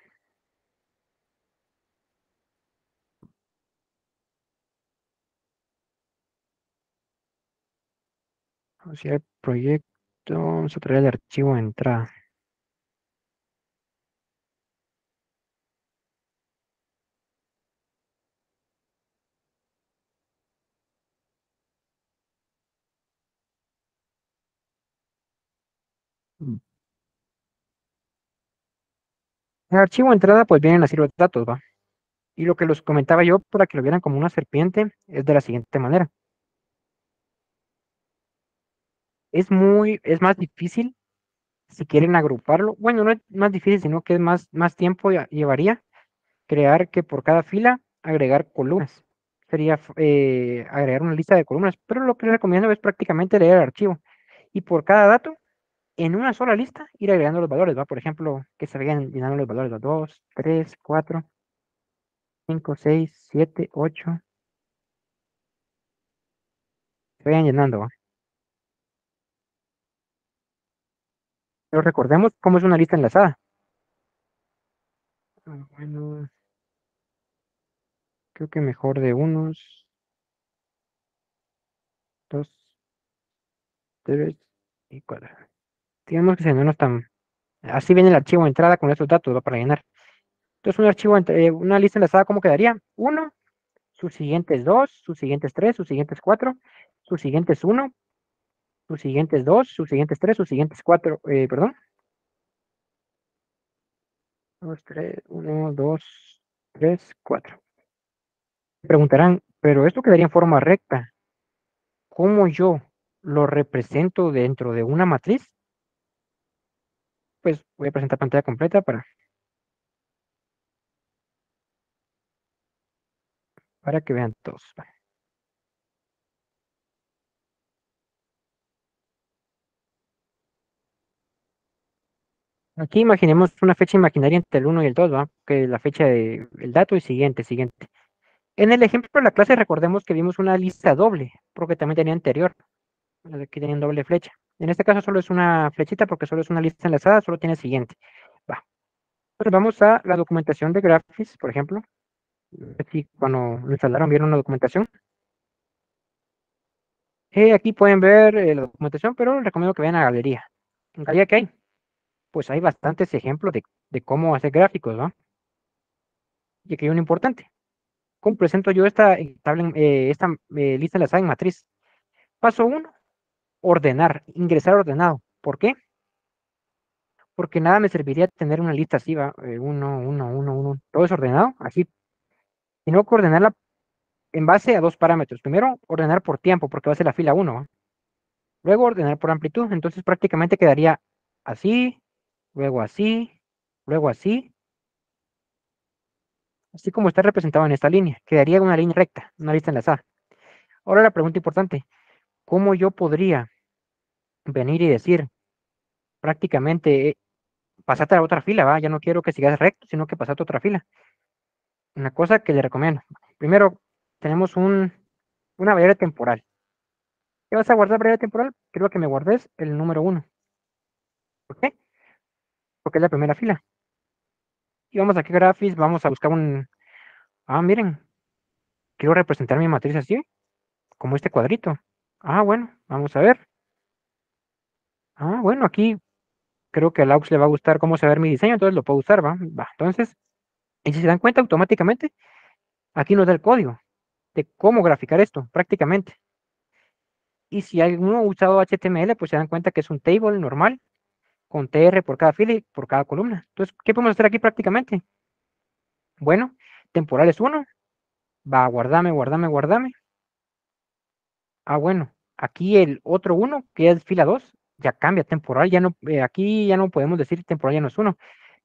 Vamos a ir al proyecto. Vamos a traer el archivo de entrada. Mm. El archivo de entrada, pues vienen así los datos, ¿va? Y lo que los comentaba yo para que lo vieran como una serpiente es de la siguiente manera. Es más difícil si quieren agruparlo. Bueno, no es más difícil, sino que es más tiempo llevaría crear que por cada fila agregar columnas. Sería agregar una lista de columnas, pero lo que les recomiendo es prácticamente leer el archivo y por cada dato, en una sola lista, ir agregando los valores, ¿va? Por ejemplo, que se vayan llenando los valores, los 2, 3, 4, 5, 6, 7, 8, se vayan llenando, ¿va? Pero recordemos cómo es una lista enlazada. Bueno, creo que mejor de unos, 2, 3 y 4. Digamos que si no nos tan... Así viene el archivo de entrada con estos datos, va para llenar. Entonces, un archivo, una lista enlazada, ¿cómo quedaría? 1, sus siguientes 2, sus siguientes 3, sus siguientes 4, sus siguientes 1, sus siguientes 2, sus siguientes 3, sus siguientes 4, perdón. 2, 3, 1, 2, 3, 4. Preguntarán, pero esto quedaría en forma recta. ¿Cómo yo lo represento dentro de una matriz? Pues voy a presentar pantalla completa para que vean todos. Aquí imaginemos una fecha imaginaria entre el 1 y el 2, ¿va? Que es la fecha del dato y siguiente, siguiente. En el ejemplo de la clase recordemos que vimos una lista doble, porque también tenía anterior. Aquí tenían doble flecha. En este caso solo es una flechita porque solo es una lista enlazada, solo tiene siguiente. Va. Entonces vamos a la documentación de Graphics, por ejemplo. Aquí cuando lo instalaron vieron la documentación. Aquí pueden ver la documentación, pero les recomiendo que vean la galería. ¿En galería qué hay? Pues hay bastantes ejemplos de cómo hacer gráficos, ¿no? Y aquí hay uno importante. ¿Cómo presento yo esta lista enlazada en matriz? Paso 1, ordenar, ingresar ordenado. ¿Por qué? Porque nada me serviría tener una lista así, va, 1, 1, 1, 1, todo es ordenado, así, sino que ordenarla en base a dos parámetros. Primero, ordenar por tiempo, porque va a ser la fila 1, ¿va? Luego, ordenar por amplitud, entonces prácticamente quedaría así, luego así, luego así, así como está representado en esta línea. Quedaría una línea recta, una lista enlazada. Ahora la pregunta importante, ¿cómo yo podría venir y decir prácticamente, pasate a la otra fila, va? Ya no quiero que sigas recto, sino que pasate a otra fila. Una cosa que le recomiendo. Primero, tenemos una variable temporal. ¿Qué vas a guardar variable temporal? Quiero que me guardes el número 1. ¿Por qué? Porque es la primera fila. Y vamos aquí a Graphics, vamos a buscar un... Ah, miren, quiero representar mi matriz así, como este cuadrito. Ah, bueno, vamos a ver. Ah, bueno, aquí creo que a Laux le va a gustar cómo se ve mi diseño, entonces lo puedo usar, ¿va? Va, entonces, y si se dan cuenta automáticamente, aquí nos da el código de cómo graficar esto, prácticamente. Y si alguno ha usado HTML, pues se dan cuenta que es un table normal, con TR por cada fila y por cada columna. Entonces, ¿qué podemos hacer aquí prácticamente? Bueno, temporal es 1, va, guardame, guardame, guardame. Ah, bueno, aquí el otro 1, que es fila 2, ya cambia, temporal ya no, aquí ya no podemos decir temporal ya no es 1,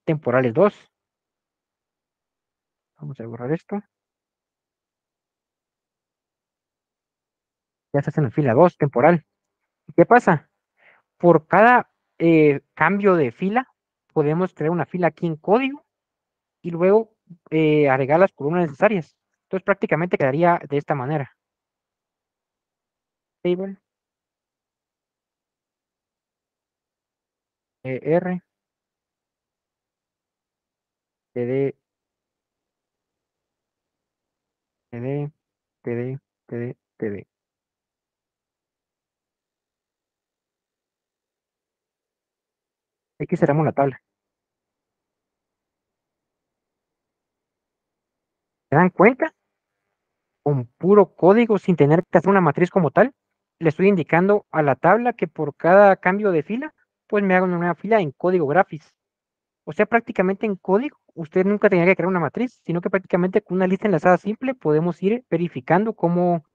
temporal es 2. Vamos a borrar esto. Ya estás en la fila 2, temporal. ¿Qué pasa? Por cada cambio de fila, podemos crear una fila aquí en código y luego agregar las columnas necesarias. Entonces prácticamente quedaría de esta manera. Table, R, TD, TD, TD, TD, TD. Aquí cerramos la tabla. ¿Se dan cuenta? Con puro código, sin tener que hacer una matriz como tal, le estoy indicando a la tabla que por cada cambio de fila, pues me haga una nueva fila en código Graphics. O sea, prácticamente en código, usted nunca tenía que crear una matriz, sino que prácticamente con una lista enlazada simple podemos ir verificando cómo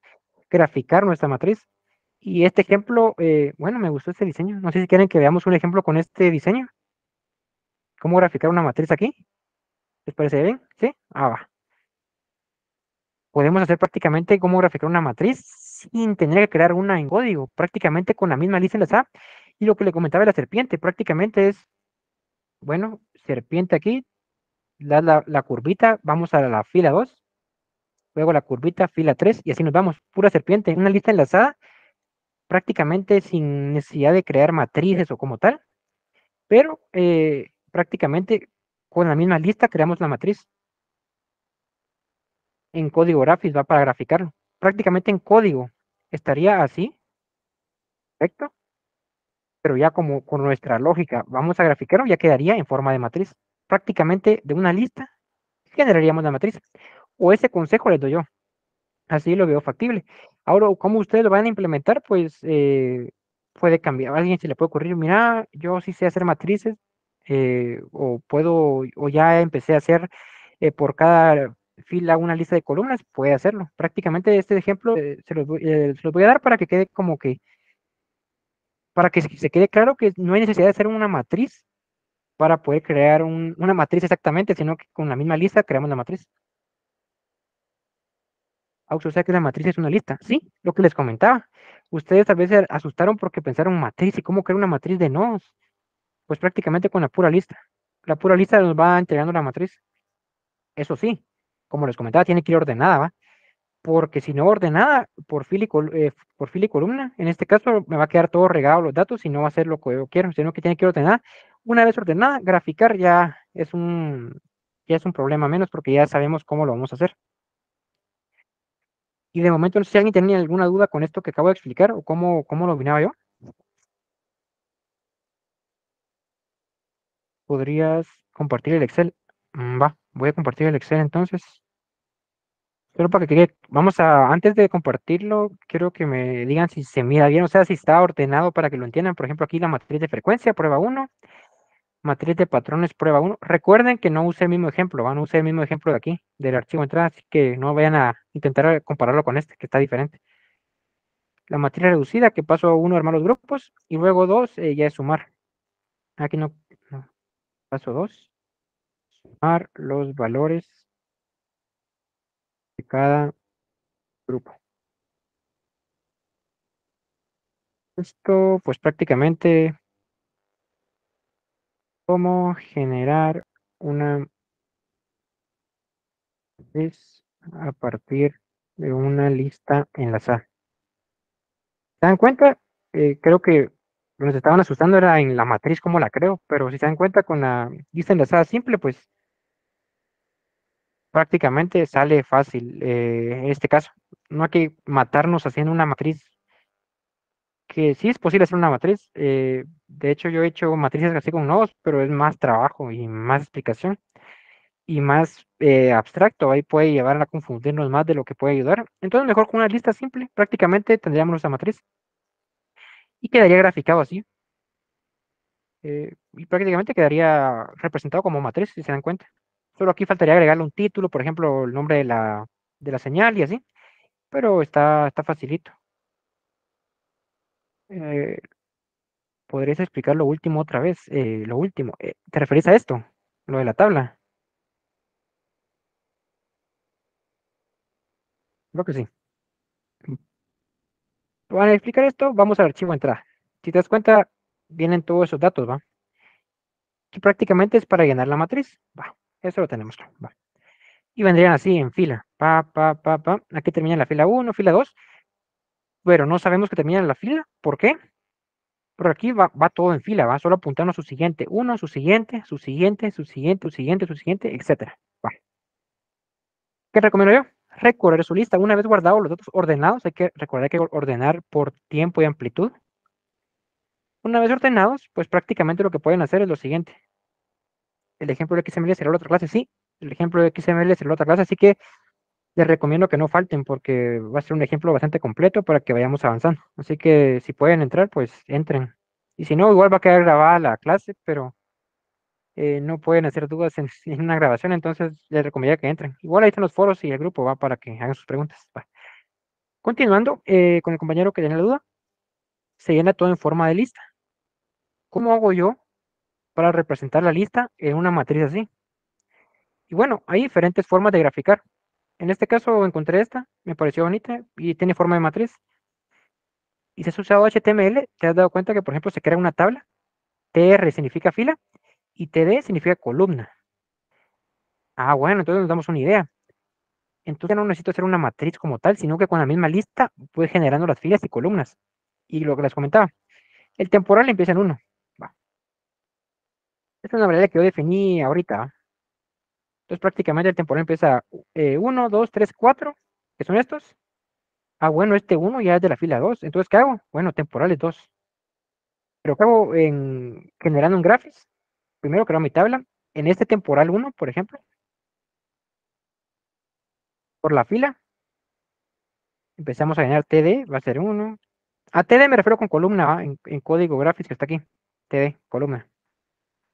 graficar nuestra matriz. Y este ejemplo, bueno, me gustó este diseño. No sé si quieren que veamos un ejemplo con este diseño. ¿Cómo graficar una matriz aquí? ¿Les parece bien? ¿Sí? Ah, va. Podemos hacer prácticamente cómo graficar una matriz sin tener que crear una en código, prácticamente con la misma lista enlazada. Y lo que le comentaba de la serpiente, prácticamente es, bueno, serpiente aquí, la curvita, vamos a la fila 2, luego la curvita, fila 3, y así nos vamos, pura serpiente, una lista enlazada, prácticamente sin necesidad de crear matrices o como tal, pero prácticamente con la misma lista creamos la matriz en código Graphics, va para graficarlo. Prácticamente en código estaría así, perfecto. pero ya como con nuestra lógica vamos a graficarlo, ya quedaría en forma de matriz. Prácticamente de una lista generaríamos la matriz. O ese consejo les doy yo. Así lo veo factible. Ahora, ¿cómo ustedes lo van a implementar? Pues puede cambiar. A alguien se le puede ocurrir, mira, yo sí sé hacer matrices, o puedo, o ya empecé a hacer por cada fila una lista de columnas, puede hacerlo. Prácticamente este ejemplo se los voy a dar para que quede como que, para que se quede claro que no hay necesidad de hacer una matriz para poder crear una matriz exactamente, sino que con la misma lista creamos la matriz. O sea que la matriz es una lista. Sí, lo que les comentaba. Ustedes tal vez se asustaron porque pensaron matriz y cómo crear una matriz de nodos. Pues prácticamente con la pura lista. La pura lista nos va entregando la matriz. Eso sí, como les comentaba, tiene que ir ordenada, ¿va? Porque si no ordenada por fila y columna, en este caso me va a quedar todo regado los datos y no va a ser lo que yo quiero, sino que tiene que ir ordenada. Una vez ordenada, graficar ya es un problema menos porque ya sabemos cómo lo vamos a hacer. Y de momento, no sé si alguien tenía alguna duda con esto que acabo de explicar o cómo lo opinaba yo. ¿Podrías compartir el Excel? Va, voy a compartir el Excel entonces. Solo para que quede, antes de compartirlo, quiero que me digan si se mira bien, o sea, si está ordenado para que lo entiendan. Por ejemplo, aquí la matriz de frecuencia, prueba 1, matriz de patrones, prueba 1. Recuerden que no use el mismo ejemplo, van a usar el mismo ejemplo de aquí, del archivo de entrada, así que no vayan a intentar compararlo con este, que está diferente. La matriz reducida, que paso 1 armar los grupos, y luego 2 ya es sumar. Aquí no. Paso 2, sumar los valores de cada grupo. Esto, pues prácticamente, cómo generar una matriz a partir de una lista enlazada. ¿Se dan cuenta? Creo que nos estaban asustando era en la matriz, cómo la creo, pero si se dan cuenta con la lista enlazada simple, pues prácticamente sale fácil en este caso. No hay que matarnos haciendo una matriz que sí es posible hacer una matriz. De hecho, yo he hecho matrices así con nodos, pero es más trabajo y más explicación y más abstracto. Ahí puede llevar a confundirnos más de lo que puede ayudar. Entonces, mejor con una lista simple, prácticamente tendríamos nuestra matriz y quedaría graficado así. Y prácticamente quedaría representado como matriz, si se dan cuenta. Solo aquí faltaría agregarle un título, por ejemplo, el nombre de la señal y así, pero está facilito. Eh, ¿Podrías explicar lo último otra vez? Lo último. ¿Te referís a esto? Lo de la tabla. Creo que sí. Para explicar esto, vamos al archivo entrada. Si te das cuenta, vienen todos esos datos, ¿va? Que prácticamente es para llenar la matriz. Va, eso lo tenemos. Va. Y vendrían así en fila. Pa. Aquí termina la fila 1, fila 2. Pero no sabemos que termina la fila. ¿Por qué? Por aquí va todo en fila, va solo apuntando a su siguiente. Uno, su siguiente, su siguiente, su siguiente, su siguiente, su siguiente, etcétera. Va. ¿Qué recomiendo yo? Recorrer su lista. Una vez guardados los datos ordenados, hay que recordar que ordenar por tiempo y amplitud. Una vez ordenados, pues prácticamente lo que pueden hacer es lo siguiente. El ejemplo de XML será la otra clase, sí. El ejemplo de XML será la otra clase, así que les recomiendo que no falten porque va a ser un ejemplo bastante completo para que vayamos avanzando. Así que si pueden entrar, pues entren. Y si no, igual va a quedar grabada la clase, pero no pueden hacer dudas en una grabación, entonces les recomendaría que entren. Igual ahí están los foros y el grupo va para que hagan sus preguntas. Va. Continuando con el compañero que tenía la duda, se llena todo en forma de lista. ¿Cómo hago yo para representar la lista en una matriz así? Y bueno, hay diferentes formas de graficar. En este caso encontré esta, me pareció bonita y tiene forma de matriz. Y si has usado HTML, te has dado cuenta que, por ejemplo, se crea una tabla. TR significa fila y TD significa columna. Ah, bueno, entonces nos damos una idea. Entonces ya no necesito hacer una matriz como tal, sino que con la misma lista voy generando las filas y columnas. Y lo que les comentaba, el temporal empieza en 1. Esta es una variable que yo definí ahorita. ¿Va? Entonces prácticamente el temporal empieza 1, 2, 3, 4, que son estos. Ah, bueno, este 1 ya es de la fila 2. Entonces, ¿qué hago? Bueno, temporales 2. Pero acabo generando un graphics. Primero creo mi tabla. En este temporal 1, por ejemplo, por la fila, empezamos a generar TD, va a ser 1. A TD me refiero con columna, ¿va? En código graphics que está aquí. TD, columna.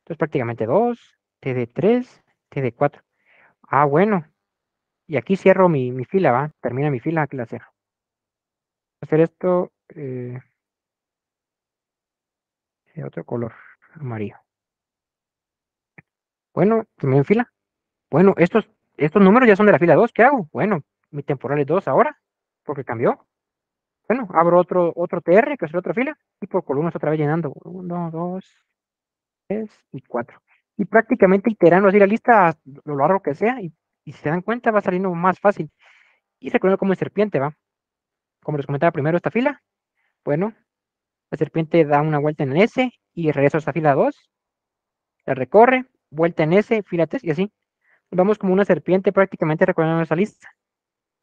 Entonces prácticamente 2, TD3, TD4. Ah, bueno. Y aquí cierro mi fila, ¿va? Termina mi fila, aquí la cierro. Hacer esto de otro color, amarillo. Bueno, terminé en fila. Bueno, estos números ya son de la fila 2. ¿Qué hago? Bueno, mi temporal es 2 ahora, porque cambió. Bueno, abro otro TR, que es la otra fila, y por columnas otra vez llenando. 1, 2, 3 y 4. Y prácticamente iterando así la lista, lo largo que sea, y si se dan cuenta va saliendo más fácil. Y recuerdo como en serpiente, ¿va? Como les comentaba primero esta fila, bueno, la serpiente da una vuelta en S y regresa a esta fila 2, la recorre, vuelta en S, fila 3 y así. Vamos como una serpiente prácticamente recorriendo esa lista.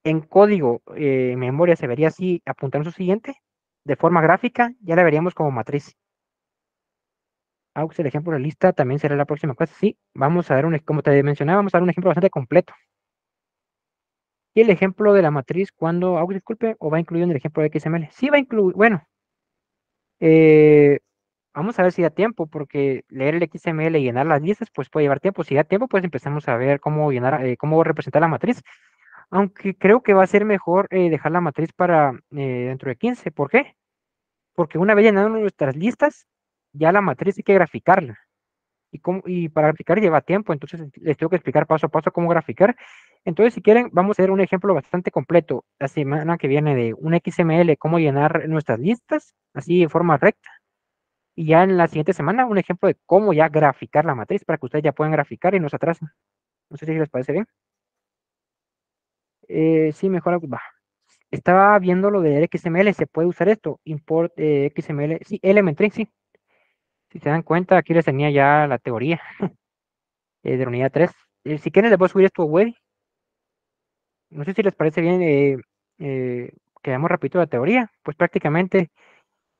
En código, en memoria se vería así, apuntando su siguiente. De forma gráfica, ya la veríamos como matriz. El ejemplo de la lista también será la próxima clase. Sí, vamos a dar como te mencionaba, vamos a dar un ejemplo bastante completo. Y el ejemplo de la matriz, cuando, disculpe, o va incluido en el ejemplo de XML. Sí va incluido, bueno, vamos a ver si da tiempo, porque leer el XML y llenar las listas, pues puede llevar tiempo. Si da tiempo, pues empezamos a ver cómo llenar, cómo representar la matriz. Aunque creo que va a ser mejor dejar la matriz para dentro de 15. ¿Por qué? Porque una vez llenando nuestras listas, ya la matriz hay que graficarla. Y para graficar lleva tiempo, entonces les tengo que explicar paso a paso cómo graficar. Entonces, si quieren, vamos a hacer un ejemplo bastante completo la semana que viene de un XML, cómo llenar nuestras listas, así de forma recta. Y ya en la siguiente semana, un ejemplo de cómo ya graficar la matriz para que ustedes ya puedan graficar y no se atrasen. No sé si les parece bien. Sí, mejor. Va. Estaba viendo lo de XML, ¿se puede usar esto? Import XML, sí, Elementary, sí. Si se dan cuenta, aquí les tenía ya la teoría de la unidad 3. Si quieren, les voy a subir esto a web. No sé si les parece bien que veamos rapidito la teoría. Pues prácticamente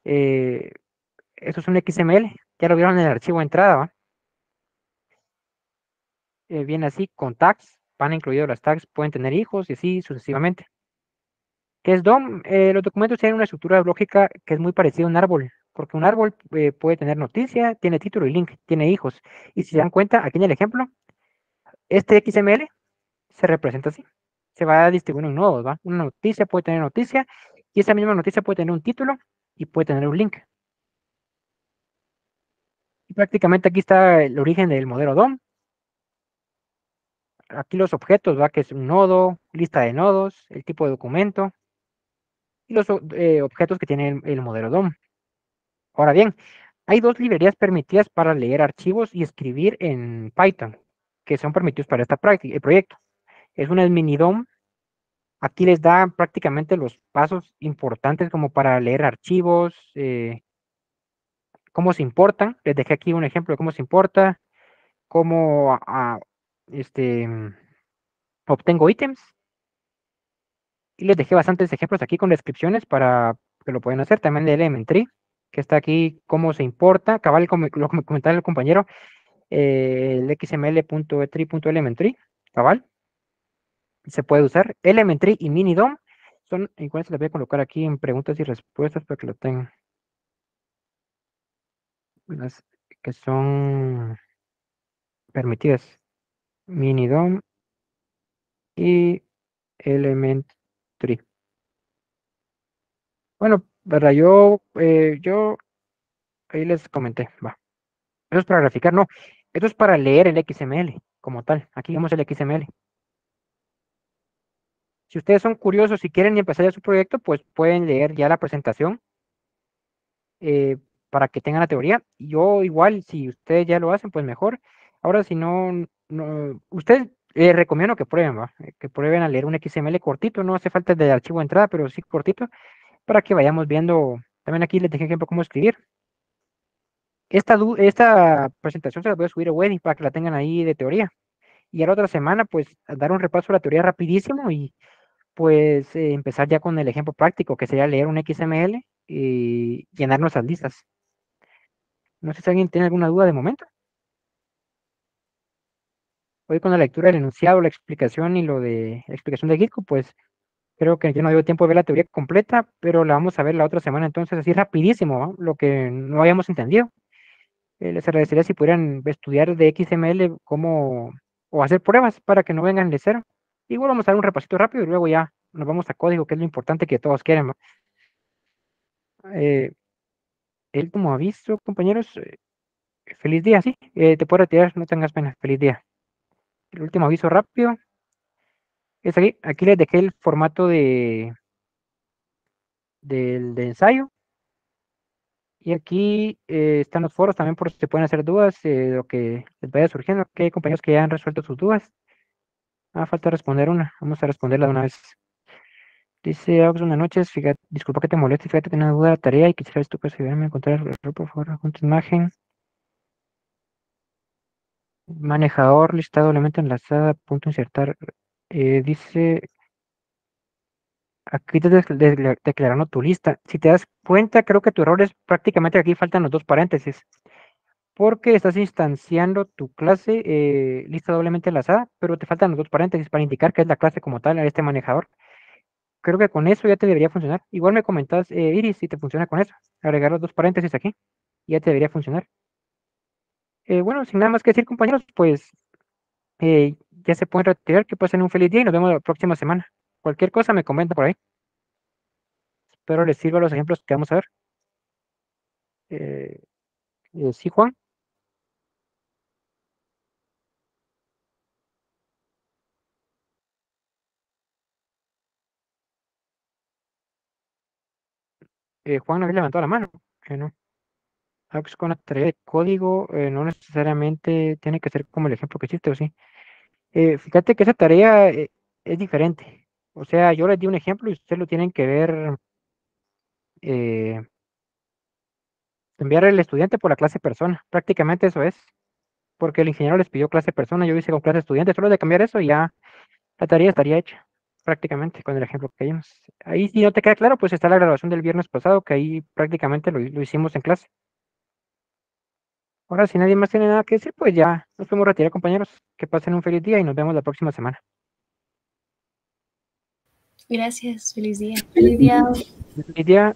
eso es un XML. Ya lo vieron en el archivo de entrada, ¿va? Viene así con tags, van incluidos las tags, pueden tener hijos y así sucesivamente. ¿Qué es DOM? Los documentos tienen una estructura lógica que es muy parecida a un árbol, porque un árbol puede tener noticia, tiene título y link, tiene hijos. Y si se dan cuenta, aquí en el ejemplo, este XML se representa así. Se va a distribuir en nodos, ¿va? Una noticia puede tener noticia, y esa misma noticia puede tener un título y puede tener un link. Y prácticamente aquí está el origen del modelo DOM. Aquí los objetos, ¿va? Que es un nodo, lista de nodos, el tipo de documento, y los objetos que tiene el modelo DOM. Ahora bien, hay dos librerías permitidas para leer archivos y escribir en Python, que son permitidos para esta práctica, el proyecto. Es una Minidom. Aquí les da prácticamente los pasos importantes como para leer archivos, cómo se importan. Les dejé aquí un ejemplo de cómo se importa, cómo este, obtengo ítems. Y les dejé bastantes ejemplos aquí con descripciones para que lo puedan hacer. También de Elementary, que está aquí cómo se importa. Cabal, como lo que me comentaba el compañero, el xml.etri.elementary, cabal, se puede usar. Elementary y Minidom son igual, se las voy a colocar aquí en preguntas y respuestas para que lo tengan. Las que son permitidas. Minidom y Elementary. Bueno, verdad, yo ahí les comenté, va. Eso es para graficar, no. Eso es para leer el XML como tal. Aquí vemos el XML. Si ustedes son curiosos y quieren empezar ya su proyecto, pues pueden leer ya la presentación eh, para que tengan la teoría. Yo igual, si ustedes ya lo hacen, pues mejor. Ahora, si no, ustedes recomiendo que prueben, ¿va? Que prueben a leer un XML cortito. No hace falta de archivo de entrada, pero sí cortito, para que vayamos viendo. También aquí les dejé ejemplo cómo escribir. Esta presentación se la voy a subir a Wedding para que la tengan ahí de teoría. Y a la otra semana, pues, dar un repaso a la teoría rapidísimo y pues empezar ya con el ejemplo práctico, que sería leer un XML y llenar nuestras listas. No sé si alguien tiene alguna duda de momento. Hoy con la lectura del enunciado, la explicación y lo de la explicación de Gitco, pues creo que yo no dio tiempo de ver la teoría completa, pero la vamos a ver la otra semana, entonces así rapidísimo, ¿no? Lo que no habíamos entendido. Les agradecería si pudieran estudiar de XML cómo, o hacer pruebas para que no vengan de cero. Igual vamos a dar un repasito rápido y luego ya nos vamos a código, que es lo importante que todos quieren, ¿no? El último aviso, compañeros, feliz día, sí, te puedes retirar, no tengas pena, feliz día. El último aviso rápido es aquí les dejé el formato de ensayo. Y aquí están los foros también por si se pueden hacer dudas, lo que les vaya surgiendo, que hay compañeros que ya han resuelto sus dudas. Falta responder una, vamos a responderla de una vez. Dice Aux, buenas noches, fíjate, disculpa que te moleste, fíjate que tengo una duda de tarea y quisiera ver si tú puedes ayudarme a encontrar el error, por favor, junto imagen. Manejador, lista doblemente enlazada, punto insertar. Dice, aquí te declarando tu lista. Si te das cuenta, creo que tu error es prácticamente aquí faltan los dos paréntesis. Porque estás instanciando tu clase lista doblemente enlazada, pero te faltan los dos paréntesis para indicar que es la clase como tal, este manejador. Creo que con eso ya te debería funcionar. Igual me comentas, Iris, si te funciona con eso. Agregar los dos paréntesis aquí, ya te debería funcionar. Bueno, sin nada más que decir, compañeros, pues ya se pueden retirar, que pasen un feliz día y nos vemos la próxima semana. Cualquier cosa me comenta por ahí. Espero les sirva los ejemplos que vamos a ver. Sí, Juan. Juan había levantado la mano. No. Con la tarea de código no necesariamente tiene que ser como el ejemplo que hiciste, ¿o sí? Fíjate que esa tarea es diferente. O sea, yo les di un ejemplo y ustedes lo tienen que ver, eh, enviar al estudiante por la clase persona. Prácticamente eso es, porque el ingeniero les pidió clase persona, yo hice con clase estudiante, solo de cambiar eso y ya la tarea estaría hecha, prácticamente con el ejemplo que vimos. Ahí si no te queda claro, pues está la grabación del viernes pasado, que ahí prácticamente lo hicimos en clase. Ahora, si nadie más tiene nada que decir, pues ya nos podemos retirar, compañeros. Que pasen un feliz día y nos vemos la próxima semana. Gracias, feliz día. Feliz día. Feliz día.